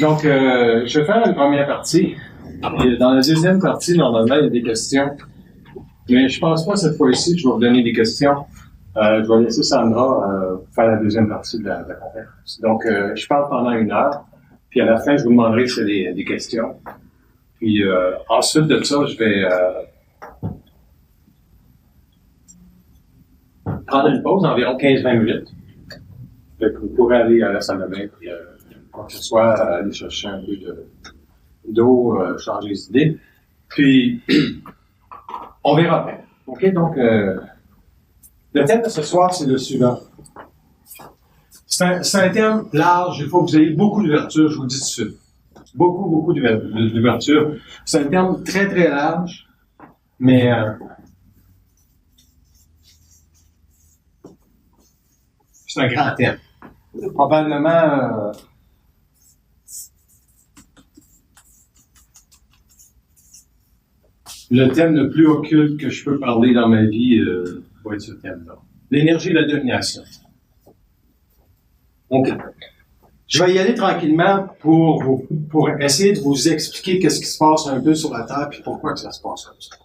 Donc, je vais faire une première partie. Et dans la deuxième partie, normalement, il y a des questions. Mais je pense pas cette fois-ci que je vais vous donner des questions. Je vais laisser Sandra faire la deuxième partie de la conférence. Donc, je parle pendant 1 heure. Puis à la fin, je vous demanderai si il y a des questions. Puis ensuite de ça, je vais prendre une pause d'environ 15-20 minutes. Donc, vous pourrez aller à la salle de bain, puis quoi que ce soit, aller chercher un peu d'eau, changer les idées. Puis, on verra bien. OK? Donc, le thème de ce soir, c'est le suivant. C'est un thème large. Il faut que vous ayez beaucoup d'ouverture, je vous le dis tout de suite. Beaucoup d'ouverture. C'est un thème très, très large, mais c'est un grand thème. Probablement le thème le plus occulte que je peux parler dans ma vie va être ce thème-là. L'énergie et la domination. OK. Je vais y aller tranquillement pour essayer de vous expliquer qu'est-ce qui se passe un peu sur la Terre puis pourquoi que ça se passe comme ça.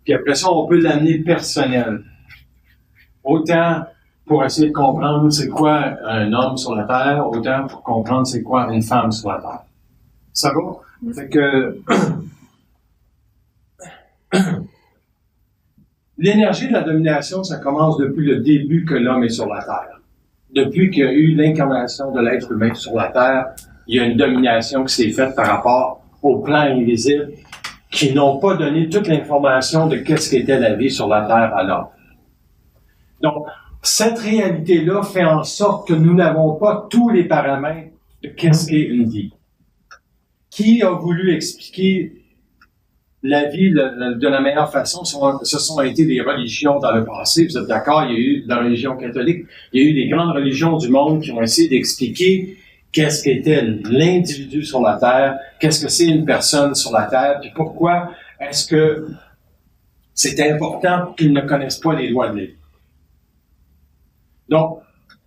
Puis après ça, on peut l'amener personnel. Autant pour essayer de comprendre c'est quoi un homme sur la Terre, autant pour comprendre c'est quoi une femme sur la Terre. Ça va? Fait que l'énergie de la domination, ça commence depuis le début que l'homme est sur la Terre. Depuis qu'il y a eu l'incarnation de l'être humain sur la Terre, il y a une domination qui s'est faite par rapport aux plans invisibles qui n'ont pas donné toute l'information de qu'est-ce qu'était la vie sur la Terre à l'homme. Donc, cette réalité-là fait en sorte que nous n'avons pas tous les paramètres de qu'est-ce qu'est une vie. Qui a voulu expliquer la vie de la meilleure façon? Ce sont été des religions dans le passé. Vous êtes d'accord? Il y a eu la religion catholique. Il y a eu des grandes religions du monde qui ont essayé d'expliquer qu'est-ce qu'était l'individu sur la Terre, qu'est-ce que c'est une personne sur la Terre, puis pourquoi est-ce que c'est important qu'ils ne connaissent pas les lois de la vie. Donc,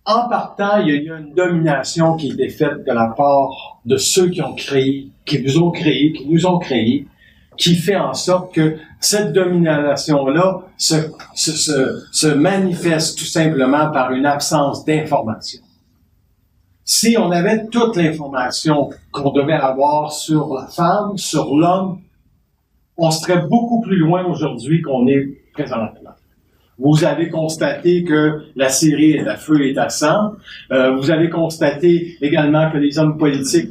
en partant, il y a une domination qui a été faite de la part de ceux qui ont créé, qui vous ont créé, qui nous ont créés, qui fait en sorte que cette domination-là se manifeste tout simplement par une absence d'information. Si on avait toute l'information qu'on devait avoir sur la femme, sur l'homme, on serait beaucoup plus loin aujourd'hui qu'on est présentement. Vous avez constaté que la Syrie est à feu et à sang. Vous avez constaté également que les hommes politiques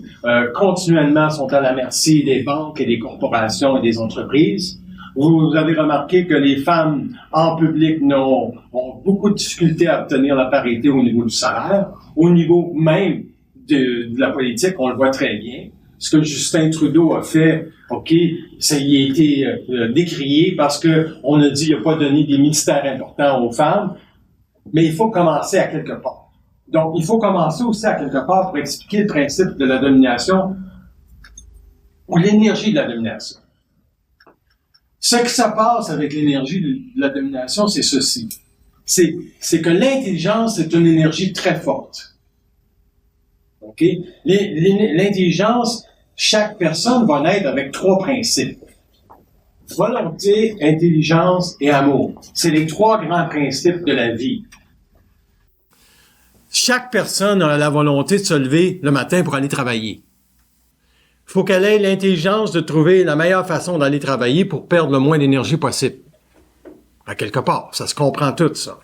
continuellement sont à la merci des banques et des corporations et des entreprises. Vous avez remarqué que les femmes en public ont beaucoup de difficultés à obtenir la parité au niveau du salaire. Au niveau même de la politique, on le voit très bien. Ce que Justin Trudeau a fait, OK, ça y a été décrié parce que on a dit qu'il n'a pas donné des ministères importants aux femmes, mais il faut commencer à quelque part. Donc, il faut commencer aussi à quelque part pour expliquer le principe de la domination ou l'énergie de la domination. Ce qui se passe avec l'énergie de la domination, c'est ceci. C'est que l'intelligence est une énergie très forte. OK? L'intelligence, chaque personne va naître avec 3 principes. Volonté, intelligence et amour. C'est les 3 grands principes de la vie. Chaque personne a la volonté de se lever le matin pour aller travailler. Il faut qu'elle ait l'intelligence de trouver la meilleure façon d'aller travailler pour perdre le moins d'énergie possible. À quelque part, ça se comprend tout, ça.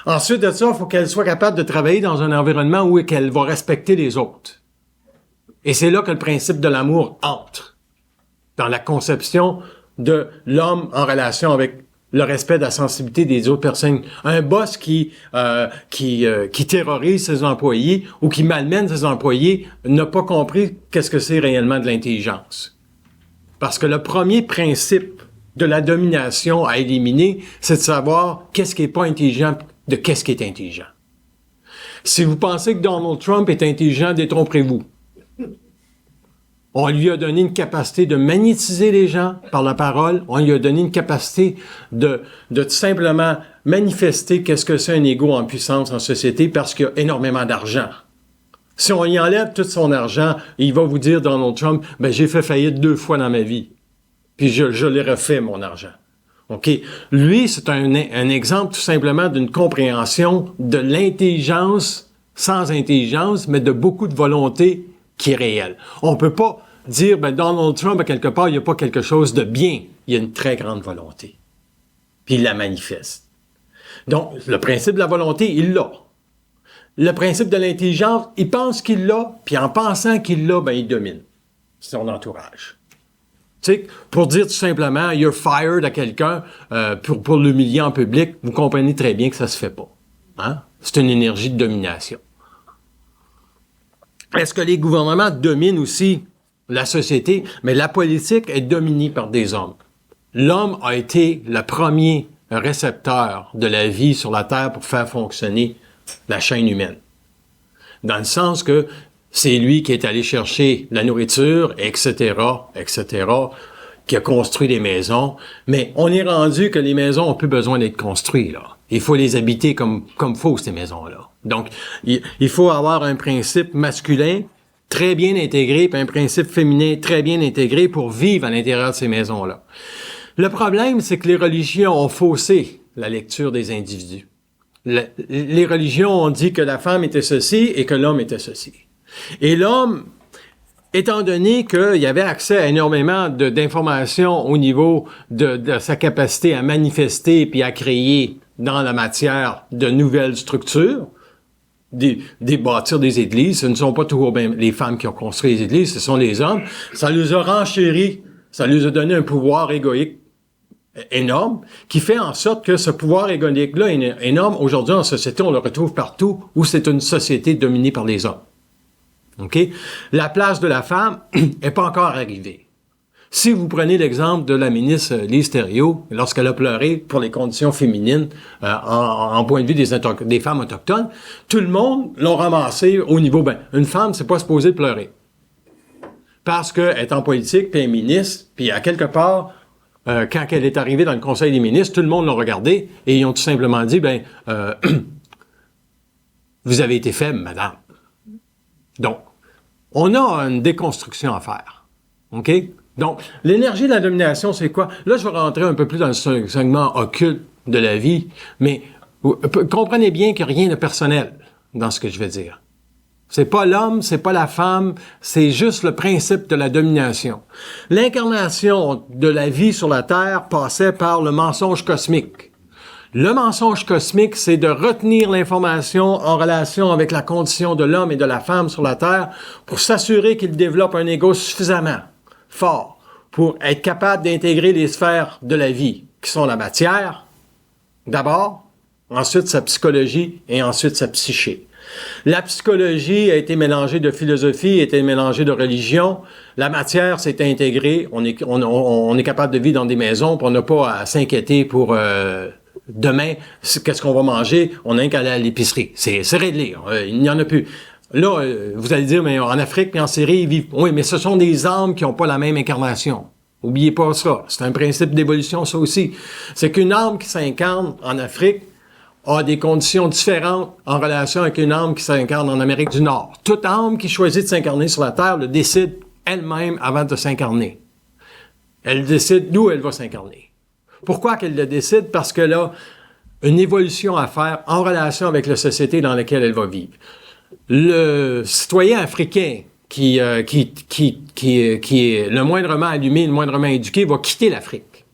Ensuite de ça, il faut qu'elle soit capable de travailler dans un environnement où elle va respecter les autres. Et c'est là que le principe de l'amour entre, dans la conception de l'homme en relation avec le respect de la sensibilité des autres personnes. Un boss qui terrorise ses employés ou qui malmène ses employés n'a pas compris qu'est-ce que c'est réellement de l'intelligence. Parce que le premier principe de la domination à éliminer, c'est de savoir qu'est-ce qui est pas intelligent de qu'est-ce qui est intelligent. Si vous pensez que Donald Trump est intelligent, détrompez-vous. On lui a donné une capacité de magnétiser les gens par la parole. On lui a donné une capacité de tout simplement manifester qu'est-ce que c'est un ego en puissance en société parce qu'il y a énormément d'argent. Si on y enlève tout son argent, il va vous dire, Donald Trump, ben j'ai fait faillite 2 fois dans ma vie. Puis je l'ai refait, mon argent. OK? Lui, c'est un exemple tout simplement d'une compréhension de l'intelligence sans intelligence, mais de beaucoup de volonté qui est réelle. On peut pas dire, ben Donald Trump, à quelque part, il n'y a pas quelque chose de bien. Il y a une très grande volonté. Puis il la manifeste. Donc, le principe de la volonté, il l'a. Le principe de l'intelligence, il pense qu'il l'a, puis en pensant qu'il l'a, ben il domine son entourage. Tu sais, pour dire tout simplement, you're fired à quelqu'un pour l'humilier en public, vous comprenez très bien que ça se fait pas. Hein? C'est une énergie de domination. Est-ce que les gouvernements dominent aussi la société? Mais la politique est dominée par des hommes. L'homme a été le premier récepteur de la vie sur la Terre pour faire fonctionner la chaîne humaine. Dans le sens que c'est lui qui est allé chercher la nourriture, etc., qui a construit des maisons. Mais on est rendu que les maisons ont plus besoin d'être construites, là. Il faut les habiter comme faut, ces maisons-là. Donc, il faut avoir un principe masculin très bien intégré, puis un principe féminin très bien intégré pour vivre à l'intérieur de ces maisons-là. Le problème, c'est que les religions ont faussé la lecture des individus. Les religions ont dit que la femme était ceci et que l'homme était ceci. Et l'homme, étant donné qu'il y avait accès à énormément d'informations au niveau de sa capacité à manifester puis à créer dans la matière de nouvelles structures, bâtir des églises, ce ne sont pas toujours les femmes qui ont construit les églises, ce sont les hommes, ça les a renchéris, ça les a donné un pouvoir égoïque énorme, qui fait en sorte que ce pouvoir égoïque-là énorme, aujourd'hui en société, on le retrouve partout où c'est une société dominée par les hommes. OK? La place de la femme n'est pas encore arrivée. Si vous prenez l'exemple de la ministre Lise Thériault, lorsqu'elle a pleuré pour les conditions féminines en point de vue des femmes autochtones, tout le monde l'a ramassé au niveau, une femme, c'est pas supposé pleurer. Parce qu'elle est en politique, puis elle est ministre, puis à quelque part, quand elle est arrivée dans le Conseil des ministres, tout le monde l'a regardé et ils ont tout simplement dit, vous avez été faible, madame. Donc, on a une déconstruction à faire. OK? Donc, l'énergie de la domination, c'est quoi? Là, je vais rentrer un peu plus dans le segment occulte de la vie, mais comprenez bien qu'il n'y a rien de personnel dans ce que je vais dire. C'est pas l'homme, c'est pas la femme, c'est juste le principe de la domination. L'incarnation de la vie sur la Terre passait par le mensonge cosmique. Le mensonge cosmique, c'est de retenir l'information en relation avec la condition de l'homme et de la femme sur la Terre pour s'assurer qu'il développe un ego suffisamment fort pour être capable d'intégrer les sphères de la vie, qui sont la matière, d'abord, ensuite sa psychologie et ensuite sa psyché. La psychologie a été mélangée de philosophie, a été mélangée de religion. La matière s'est intégrée. On est capable de vivre dans des maisons, puis on n'a pas à s'inquiéter pour demain, qu'est-ce qu'on va manger. On n'a qu'à aller à l'épicerie. C'est réglé. Il n'y en a plus. Là, vous allez dire, mais en Afrique et en Syrie, ils vivent. Oui, mais ce sont des âmes qui n'ont pas la même incarnation. Oubliez pas ça. C'est un principe d'évolution, ça aussi. C'est qu'une âme qui s'incarne en Afrique a des conditions différentes en relation avec une âme qui s'incarne en Amérique du Nord. Toute âme qui choisit de s'incarner sur la Terre le décide elle-même avant de s'incarner. Elle décide d'où elle va s'incarner. Pourquoi qu'elle le décide? Parce qu'elle a une évolution à faire en relation avec la société dans laquelle elle va vivre. Le citoyen africain qui est le moindrement allumé, le moindrement éduqué, va quitter l'Afrique.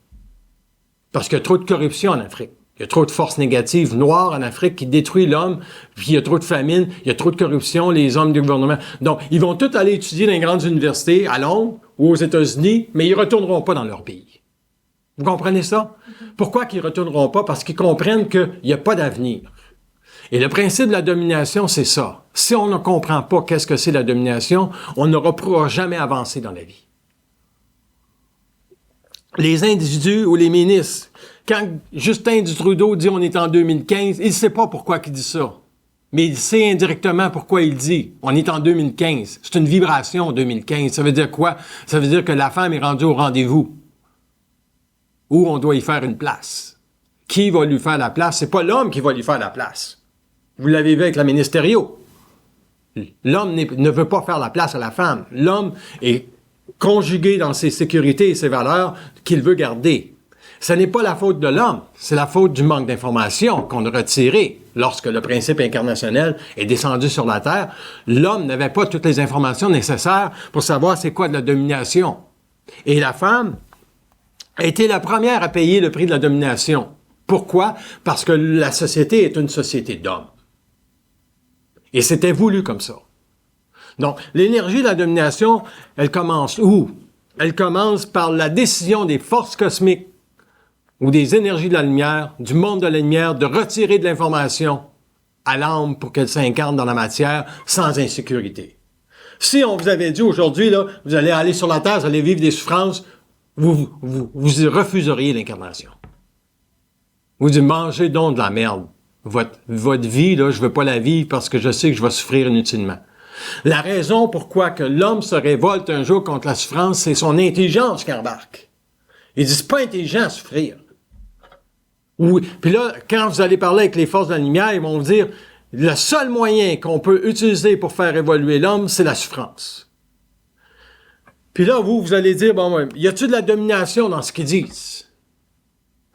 Parce qu'il y a trop de corruption en Afrique. Il y a trop de forces négatives noires en Afrique qui détruisent l'homme, puis il y a trop de famine, il y a trop de corruption, les hommes du gouvernement. Donc, ils vont tous aller étudier dans les grandes universités à Londres ou aux États-Unis, mais ils retourneront pas dans leur pays. Vous comprenez ça? Pourquoi qu'ils retourneront pas? Parce qu'ils comprennent qu'il n'y a pas d'avenir. Et le principe de la domination, c'est ça. Si on ne comprend pas qu'est-ce que c'est la domination, on ne pourra jamais avancer dans la vie. Les individus ou les ministres, quand Justin Trudeau dit on est en 2015, il ne sait pas pourquoi il dit ça. Mais il sait indirectement pourquoi il dit on est en 2015. C'est une vibration 2015. Ça veut dire quoi? Ça veut dire que la femme est rendue au rendez-vous. Où on doit y faire une place. Qui va lui faire la place? C'est pas l'homme qui va lui faire la place. Vous l'avez vu avec la ministre Thériault. L'homme ne veut pas faire la place à la femme. L'homme est conjugué dans ses sécurités et ses valeurs qu'il veut garder. Ce n'est pas la faute de l'homme, c'est la faute du manque d'information qu'on a retiré lorsque le principe incarnationnel est descendu sur la Terre. L'homme n'avait pas toutes les informations nécessaires pour savoir c'est quoi de la domination. Et la femme a été la première à payer le prix de la domination. Pourquoi? Parce que la société est une société d'hommes. Et c'était voulu comme ça. Donc, l'énergie de la domination, elle commence où? Elle commence par la décision des forces cosmiques ou des énergies de la lumière, du monde de la lumière, de retirer de l'information à l'âme pour qu'elle s'incarne dans la matière sans insécurité. Si on vous avait dit aujourd'hui, là, vous allez aller sur la Terre, vous allez vivre des souffrances, vous refuseriez l'incarnation. Vous dites, mangez donc de la merde. Votre vie, là, je veux pas la vivre parce que je sais que je vais souffrir inutilement. La raison pourquoi que l'homme se révolte un jour contre la souffrance, c'est son intelligence qui embarque. Il dit, c'est pas intelligent à souffrir. Oui. Puis là, quand vous allez parler avec les forces de la lumière, ils vont vous dire, le seul moyen qu'on peut utiliser pour faire évoluer l'homme, c'est la souffrance. Puis là, vous allez dire, bon, y a-t-il de la domination dans ce qu'ils disent?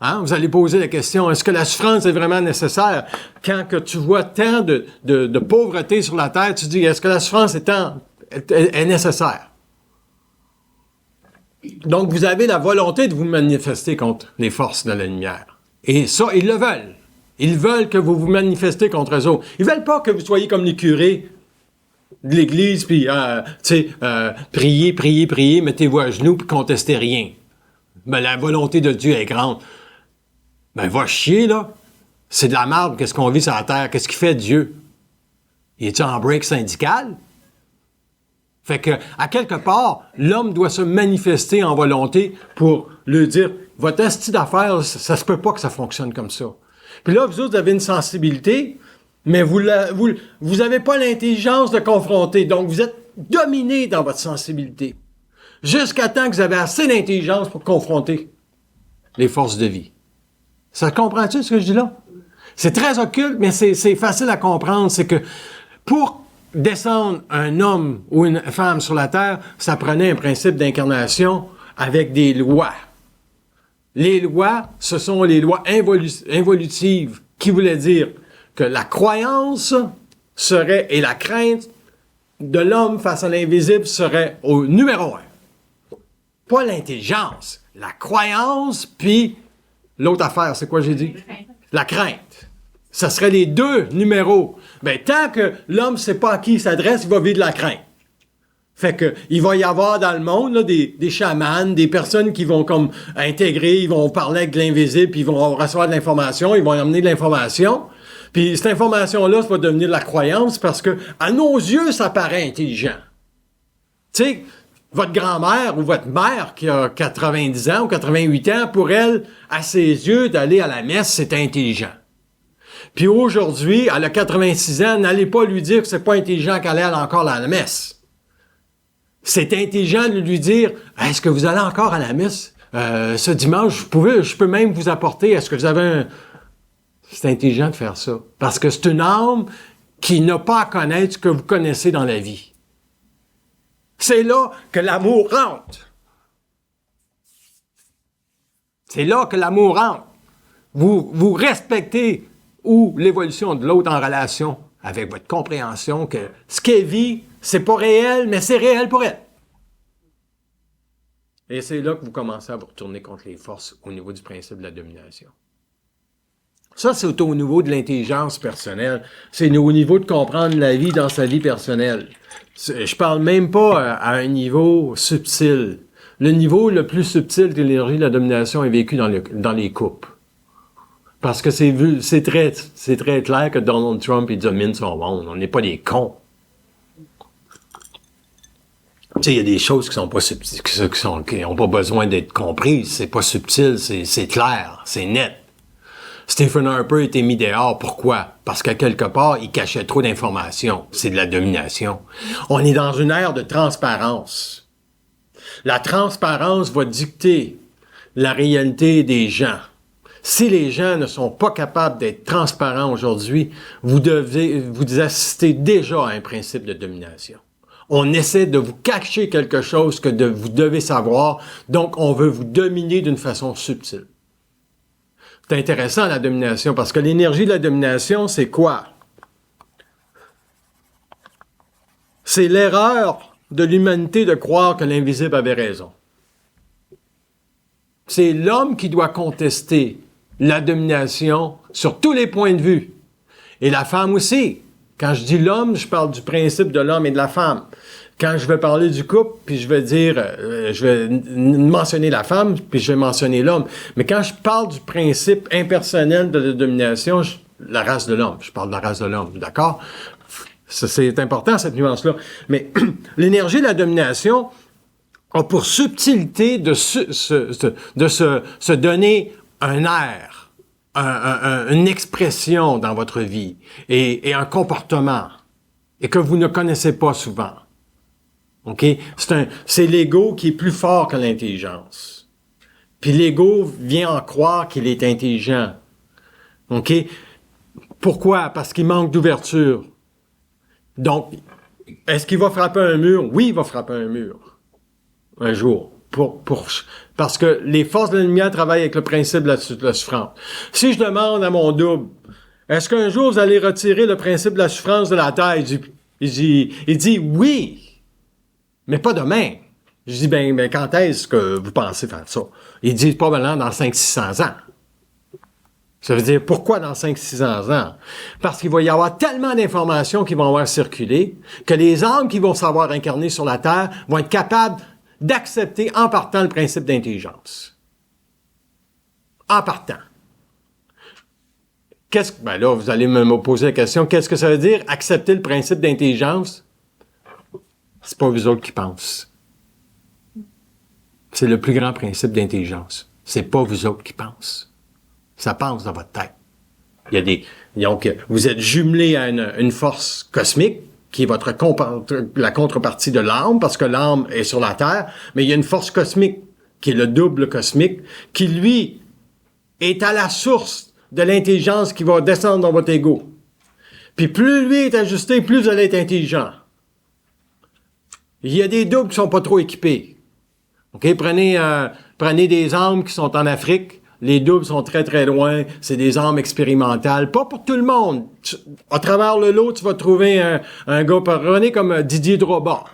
Hein? Vous allez poser la question, est-ce que la souffrance est vraiment nécessaire? Quand que tu vois tant de pauvreté sur la terre, tu dis, est-ce que la souffrance est nécessaire? Donc, vous avez la volonté de vous manifester contre les forces de la lumière. Et ça, ils le veulent. Ils veulent que vous vous manifestez contre eux autres. Ils veulent pas que vous soyez comme les curés de l'Église, puis, priez, mettez-vous à genoux, puis contestez rien. Ben, la volonté de Dieu est grande. Ben, va chier, là. C'est de la merde, qu'est-ce qu'on vit sur la terre. Qu'est-ce qu'il fait, Dieu? Il est-tu en break syndical? Fait que, à quelque part, l'homme doit se manifester en volonté pour lui dire, votre esti d'affaires, ça se peut pas que ça fonctionne comme ça. Puis là, vous autres, vous avez une sensibilité, mais vous avez pas l'intelligence de confronter. Donc, vous êtes dominé dans votre sensibilité. Jusqu'à temps que vous avez assez d'intelligence pour confronter les forces de vie. Ça comprends-tu ce que je dis là? C'est très occulte, mais c'est facile à comprendre. C'est que pour descendre un homme ou une femme sur la Terre, ça prenait un principe d'incarnation avec des lois. Les lois, ce sont les lois involutives qui voulaient dire que la croyance serait, et la crainte de l'homme face à l'invisible serait au numéro 1. Pas l'intelligence, la croyance, puis l'autre affaire, c'est quoi j'ai dit? La crainte. Ça serait les deux numéros. Ben, tant que l'homme ne sait pas à qui il s'adresse, il va vivre de la crainte. Fait que, il va y avoir dans le monde, là, des chamans, des personnes qui vont comme intégrer, ils vont parler avec de l'invisible, puis ils vont recevoir de l'information, ils vont amener de l'information. Puis cette information-là, ça va devenir de la croyance parce que, à nos yeux, ça paraît intelligent. Tu sais, votre grand-mère ou votre mère qui a 90 ans ou 88 ans, pour elle, à ses yeux, d'aller à la messe, c'est intelligent. Puis aujourd'hui, elle a 86 ans, n'allez pas lui dire que c'est pas intelligent qu'elle aille encore à la messe. C'est intelligent de lui dire, est-ce que vous allez encore à la messe ce dimanche? Je peux même vous apporter, est-ce que vous avez un... C'est intelligent de faire ça. Parce que c'est une âme qui n'a pas à connaître ce que vous connaissez dans la vie. C'est là que l'amour rentre. C'est là que l'amour rentre. Vous respectez ou l'évolution de l'autre en relation avec votre compréhension que ce qu'elle vit, c'est pas réel, mais c'est réel pour elle. Et c'est là que vous commencez à vous retourner contre les forces au niveau du principe de la domination. Ça, c'est au niveau de l'intelligence personnelle. C'est au niveau de comprendre la vie dans sa vie personnelle. Je parle même pas à un niveau subtil. Le niveau le plus subtil de l'énergie de la domination est vécu dans les couples. Parce que c'est très clair que Donald Trump, il domine son monde. On n'est pas des cons. Tu sais, il y a des choses qui sont pas subtiles, qui n'ont pas besoin d'être comprises. C'est pas subtil, c'est clair, c'est net. Stephen Harper était mis dehors. Pourquoi? Parce qu'à quelque part, il cachait trop d'informations. C'est de la domination. On est dans une ère de transparence. La transparence va dicter la réalité des gens. Si les gens ne sont pas capables d'être transparents aujourd'hui, vous devez vous assister déjà à un principe de domination. On essaie de vous cacher quelque chose que vous devez savoir, donc on veut vous dominer d'une façon subtile. C'est intéressant la domination, parce que l'énergie de la domination, c'est quoi? C'est l'erreur de l'humanité de croire que l'invisible avait raison. C'est l'homme qui doit contester la domination sur tous les points de vue. Et la femme aussi. Quand je dis l'homme, je parle du principe de l'homme et de la femme. Quand je vais parler du couple, puis je vais dire, je vais mentionner la femme, puis je vais mentionner l'homme. Mais quand je parle du principe impersonnel de la domination, la race de l'homme, je parle de la race de l'homme, d'accord? C'est important, cette nuance-là. Mais l'énergie de la domination a pour subtilité de se donner un air, une expression dans votre vie et un comportement et que vous ne connaissez pas souvent. OK? C'est l'ego qui est plus fort que l'intelligence. Puis l'ego vient en croire qu'il est intelligent. OK? Pourquoi? Parce qu'il manque d'ouverture. Donc, est-ce qu'il va frapper un mur? Oui, il va frapper un mur. Un jour. Parce que les forces de la lumière travaillent avec le principe de la souffrance. Si je demande à mon double, est-ce qu'un jour vous allez retirer le principe de la souffrance de la Terre? Il dit oui, mais pas demain. Je dis, ben quand est-ce que vous pensez faire ça? Il dit probablement dans 500-600 ans. Ça veut dire, pourquoi dans 500-600 ans? Parce qu'il va y avoir tellement d'informations qui vont avoir circulé que les âmes qui vont savoir incarner sur la Terre vont être capables d'accepter en partant le principe d'intelligence. En partant. Ben là, vous allez me poser la question, qu'est-ce que ça veut dire, accepter le principe d'intelligence? C'est pas vous autres qui pensent. C'est le plus grand principe d'intelligence. C'est pas vous autres qui pensent. Ça pense dans votre tête. Donc, vous êtes jumelé à une force cosmique, qui est la contrepartie de l'âme, parce que l'âme est sur la Terre, mais il y a une force cosmique, qui est le double cosmique, qui, lui, est à la source de l'intelligence qui va descendre dans votre ego. Puis plus lui est ajusté, plus vous allez être intelligent. Il y a des doubles qui sont pas trop équipés. OK? Prenez des âmes qui sont en Afrique. Les doubles sont très, très loin. C'est des âmes expérimentales. Pas pour tout le monde. À travers le lot, tu vas trouver un gars, prenez comme Didier Drogba,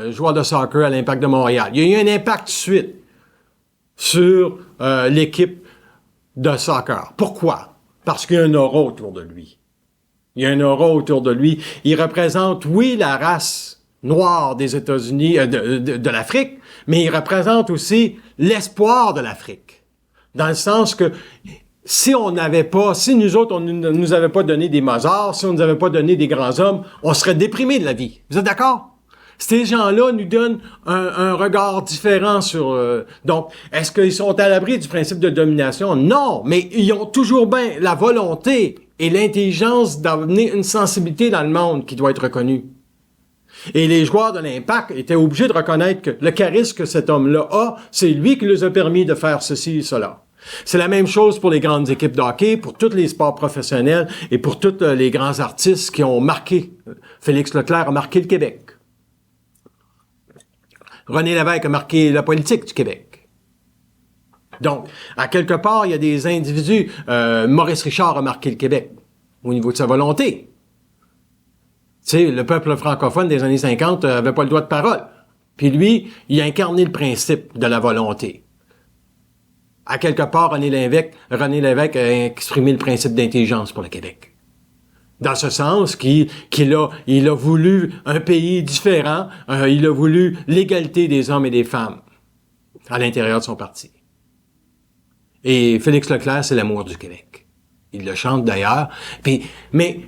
joueur de soccer à l'Impact de Montréal. Il y a eu un impact tout de suite sur l'équipe de soccer. Pourquoi? Parce qu'il y a un aura autour de lui. Il y a un aura autour de lui. Il représente, oui, la race noire des États-Unis, de l'Afrique, mais il représente aussi l'espoir de l'Afrique. Dans le sens que si nous autres, on ne nous avait pas donné des Mozart, si on ne nous avait pas donné des grands hommes, on serait déprimés de la vie. Vous êtes d'accord? Ces gens-là nous donnent un regard différent sur... Donc, est-ce qu'ils sont à l'abri du principe de domination? Non, mais ils ont toujours bien la volonté et l'intelligence d'amener une sensibilité dans le monde qui doit être reconnue. Et les joueurs de l'Impact étaient obligés de reconnaître que le charisme que cet homme-là a, c'est lui qui leur a permis de faire ceci et cela. C'est la même chose pour les grandes équipes de hockey, pour tous les sports professionnels et pour tous les grands artistes qui ont marqué. Félix Leclerc a marqué le Québec. René Lévesque a marqué la politique du Québec. Donc, à quelque part, il y a des individus. Maurice Richard a marqué le Québec au niveau de sa volonté. Tu sais, le peuple francophone des années 50 avait pas le droit de parole. Puis lui, il a incarné le principe de la volonté. À quelque part, René Lévesque a exprimé le principe d'intelligence pour le Québec. Dans ce sens qu'il a voulu un pays différent, il a voulu l'égalité des hommes et des femmes à l'intérieur de son parti. Et Félix Leclerc, c'est l'amour du Québec. Il le chante d'ailleurs. Mais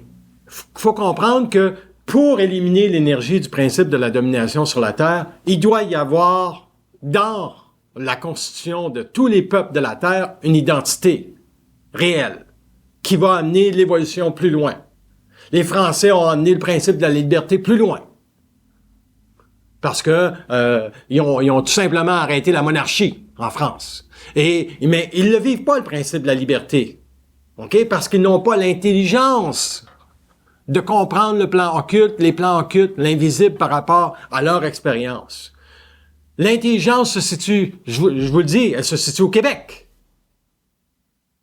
faut comprendre que pour éliminer l'énergie du principe de la domination sur la Terre, il doit y avoir dans la constitution de tous les peuples de la Terre une identité réelle qui va amener l'évolution plus loin. Les Français ont amené le principe de la liberté plus loin. Parce que ils ont tout simplement arrêté la monarchie en France. Mais ils ne vivent pas le principe de la liberté. OK? Parce qu'ils n'ont pas l'intelligence de comprendre le plan occulte, les plans occultes, l'invisible par rapport à leur expérience. L'intelligence se situe, je vous le dis, elle se situe au Québec.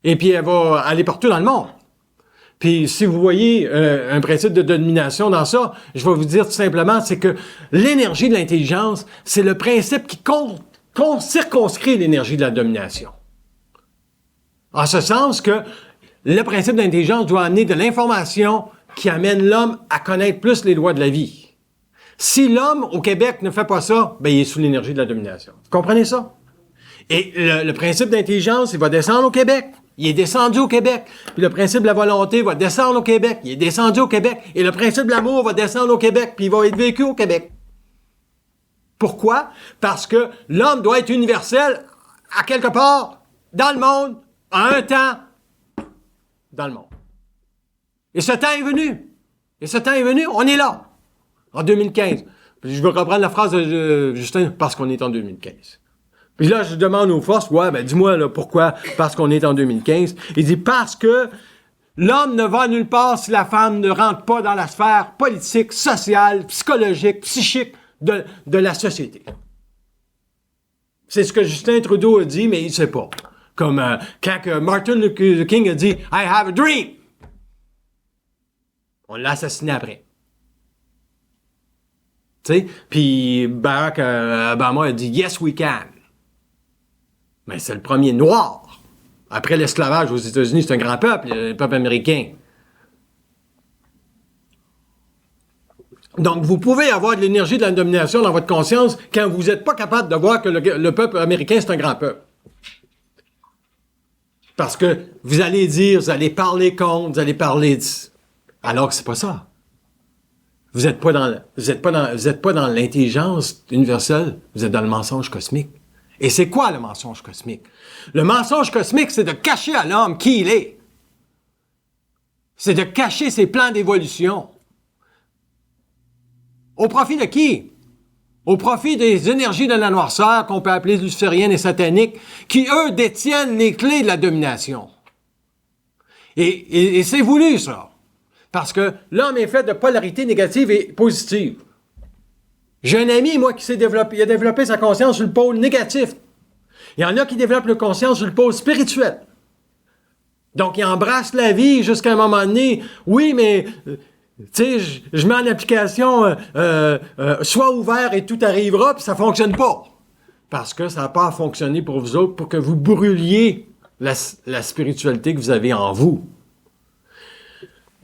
Et puis elle va aller partout dans le monde. Puis si vous voyez un principe de domination dans ça, je vais vous dire tout simplement, c'est que l'énergie de l'intelligence, c'est le principe qui circonscrit l'énergie de la domination. En ce sens que le principe d'intelligence doit amener de l'information qui amène l'homme à connaître plus les lois de la vie. Si l'homme au Québec ne fait pas ça, ben il est sous l'énergie de la domination. Vous comprenez ça? Et le principe d'intelligence, il va descendre au Québec. Il est descendu au Québec. Puis le principe de la volonté va descendre au Québec. Il est descendu au Québec. Et le principe de l'amour va descendre au Québec. Puis il va être vécu au Québec. Pourquoi? Parce que l'homme doit être universel à quelque part, dans le monde, à un temps, dans le monde. Et ce temps est venu. Et ce temps est venu, on est là. En 2015. Je veux reprendre la phrase de Justin, parce qu'on est en 2015. Puis là, je demande aux forces, ouais, ben dis-moi là, pourquoi, parce qu'on est en 2015. Il dit, parce que l'homme ne va nulle part si la femme ne rentre pas dans la sphère politique, sociale, psychologique, psychique de la société. C'est ce que Justin Trudeau a dit, mais il ne sait pas. Comme quand Martin Luther King a dit « I have a dream ». On l'a assassiné après. Tu sais? Puis Barack Obama a dit « Yes, we can ». Mais c'est le premier noir. Après l'esclavage aux États-Unis, c'est un grand peuple, le peuple américain. Donc, vous pouvez avoir de l'énergie de la domination dans votre conscience quand vous n'êtes pas capable de voir que le peuple américain, c'est un grand peuple. Parce que vous allez dire, vous allez parler contre, vous allez parler... Alors que c'est pas ça. Vous n'êtes pas dans l'intelligence universelle, vous êtes dans le mensonge cosmique. Et c'est quoi le mensonge cosmique? Le mensonge cosmique, c'est de cacher à l'homme qui il est. C'est de cacher ses plans d'évolution. Au profit de qui? Au profit des énergies de la noirceur, qu'on peut appeler lucifériennes et sataniques, qui, eux, détiennent les clés de la domination. Et c'est voulu, ça. Parce que l'homme est fait de polarité négative et positive. J'ai un ami, moi, il a développé sa conscience sur le pôle négatif. Il y en a qui développent leur conscience sur le pôle spirituel. Donc, il embrasse la vie jusqu'à un moment donné. Oui, mais... tu sais, je mets en application sois ouvert et tout arrivera, puis ça fonctionne pas. Parce que ça n'a pas fonctionné pour vous autres, pour que vous brûliez la spiritualité que vous avez en vous.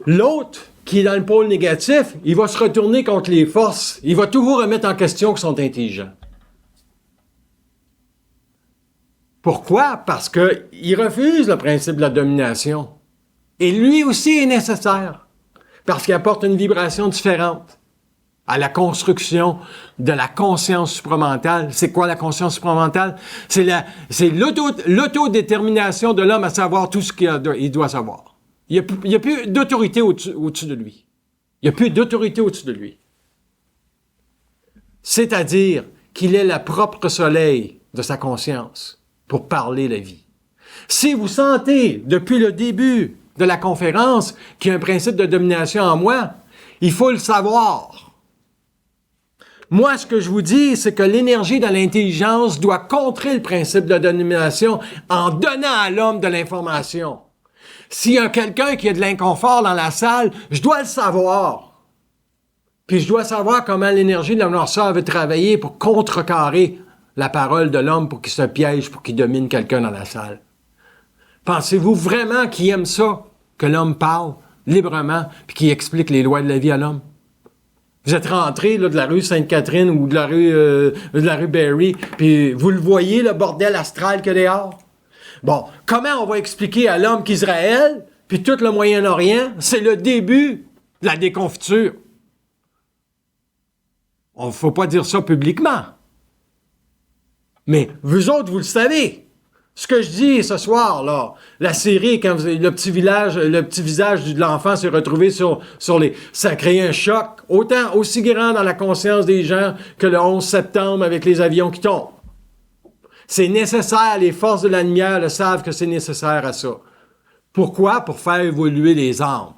L'autre, qui est dans le pôle négatif, il va se retourner contre les forces. Il va toujours remettre en question qu'ils sont intelligents. Pourquoi? Parce qu'il refuse le principe de la domination. Et lui aussi est nécessaire. Parce qu'il apporte une vibration différente à la construction de la conscience supramentale. C'est quoi la conscience supramentale? C'est l'autodétermination de l'homme à savoir tout ce qu'il doit savoir. Il n'y a plus d'autorité au-dessus de lui. Il n'y a plus d'autorité au-dessus de lui. C'est-à-dire qu'il est le propre soleil de sa conscience pour parler la vie. Si vous sentez, depuis le début de la conférence, qu'il y a un principe de domination en moi, il faut le savoir. Moi, ce que je vous dis, c'est que l'énergie de l'intelligence doit contrer le principe de domination en donnant à l'homme de l'information. S'il y a quelqu'un qui a de l'inconfort dans la salle, je dois le savoir. Puis je dois savoir comment l'énergie de la noirceur veut travailler pour contrecarrer la parole de l'homme pour qu'il se piège, pour qu'il domine quelqu'un dans la salle. Pensez-vous vraiment qu'il aime ça, que l'homme parle librement, puis qu'il explique les lois de la vie à l'homme? Vous êtes rentré là, de la rue Sainte-Catherine ou de la rue Berry, puis vous le voyez, le bordel astral qu'il y a dehors? Bon, comment on va expliquer à l'homme qu'Israël, puis tout le Moyen-Orient, c'est le début de la déconfiture? On ne faut pas dire ça publiquement. Mais vous autres, vous le savez. Ce que je dis ce soir, là, la série, quand le petit visage de l'enfant s'est retrouvé sur les... Ça a créé un choc, aussi grand dans la conscience des gens que le 11 septembre avec les avions qui tombent. C'est nécessaire, les forces de la lumière le savent que c'est nécessaire à ça. Pourquoi? Pour faire évoluer les âmes.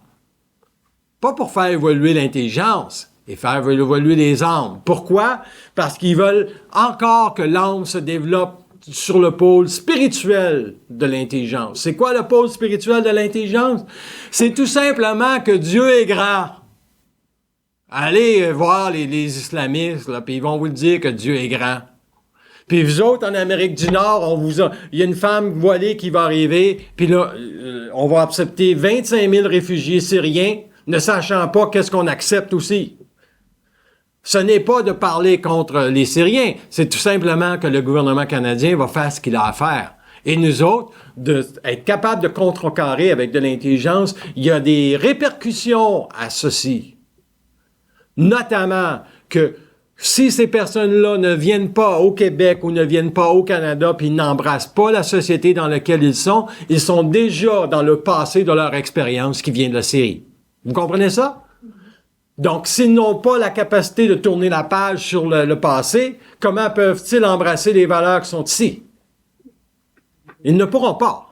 Pas pour faire évoluer l'intelligence, et faire évoluer les âmes. Pourquoi? Parce qu'ils veulent encore que l'âme se développe sur le pôle spirituel de l'intelligence. C'est quoi le pôle spirituel de l'intelligence? C'est tout simplement que Dieu est grand. Allez voir les islamistes, là, puis ils vont vous le dire que Dieu est grand. Puis vous autres, en Amérique du Nord, il y a une femme voilée qui va arriver, puis là, on va accepter 25 000 réfugiés syriens, ne sachant pas qu'est-ce qu'on accepte aussi. Ce n'est pas de parler contre les Syriens, c'est tout simplement que le gouvernement canadien va faire ce qu'il a à faire. Et nous autres, d'être capables de contrecarrer avec de l'intelligence, il y a des répercussions à ceci. Notamment que si ces personnes-là ne viennent pas au Québec ou ne viennent pas au Canada puis n'embrassent pas la société dans laquelle ils sont déjà dans le passé de leur expérience qui vient de la Syrie. Vous comprenez ça? Donc, s'ils n'ont pas la capacité de tourner la page sur le passé, comment peuvent-ils embrasser les valeurs qui sont ici? Ils ne pourront pas.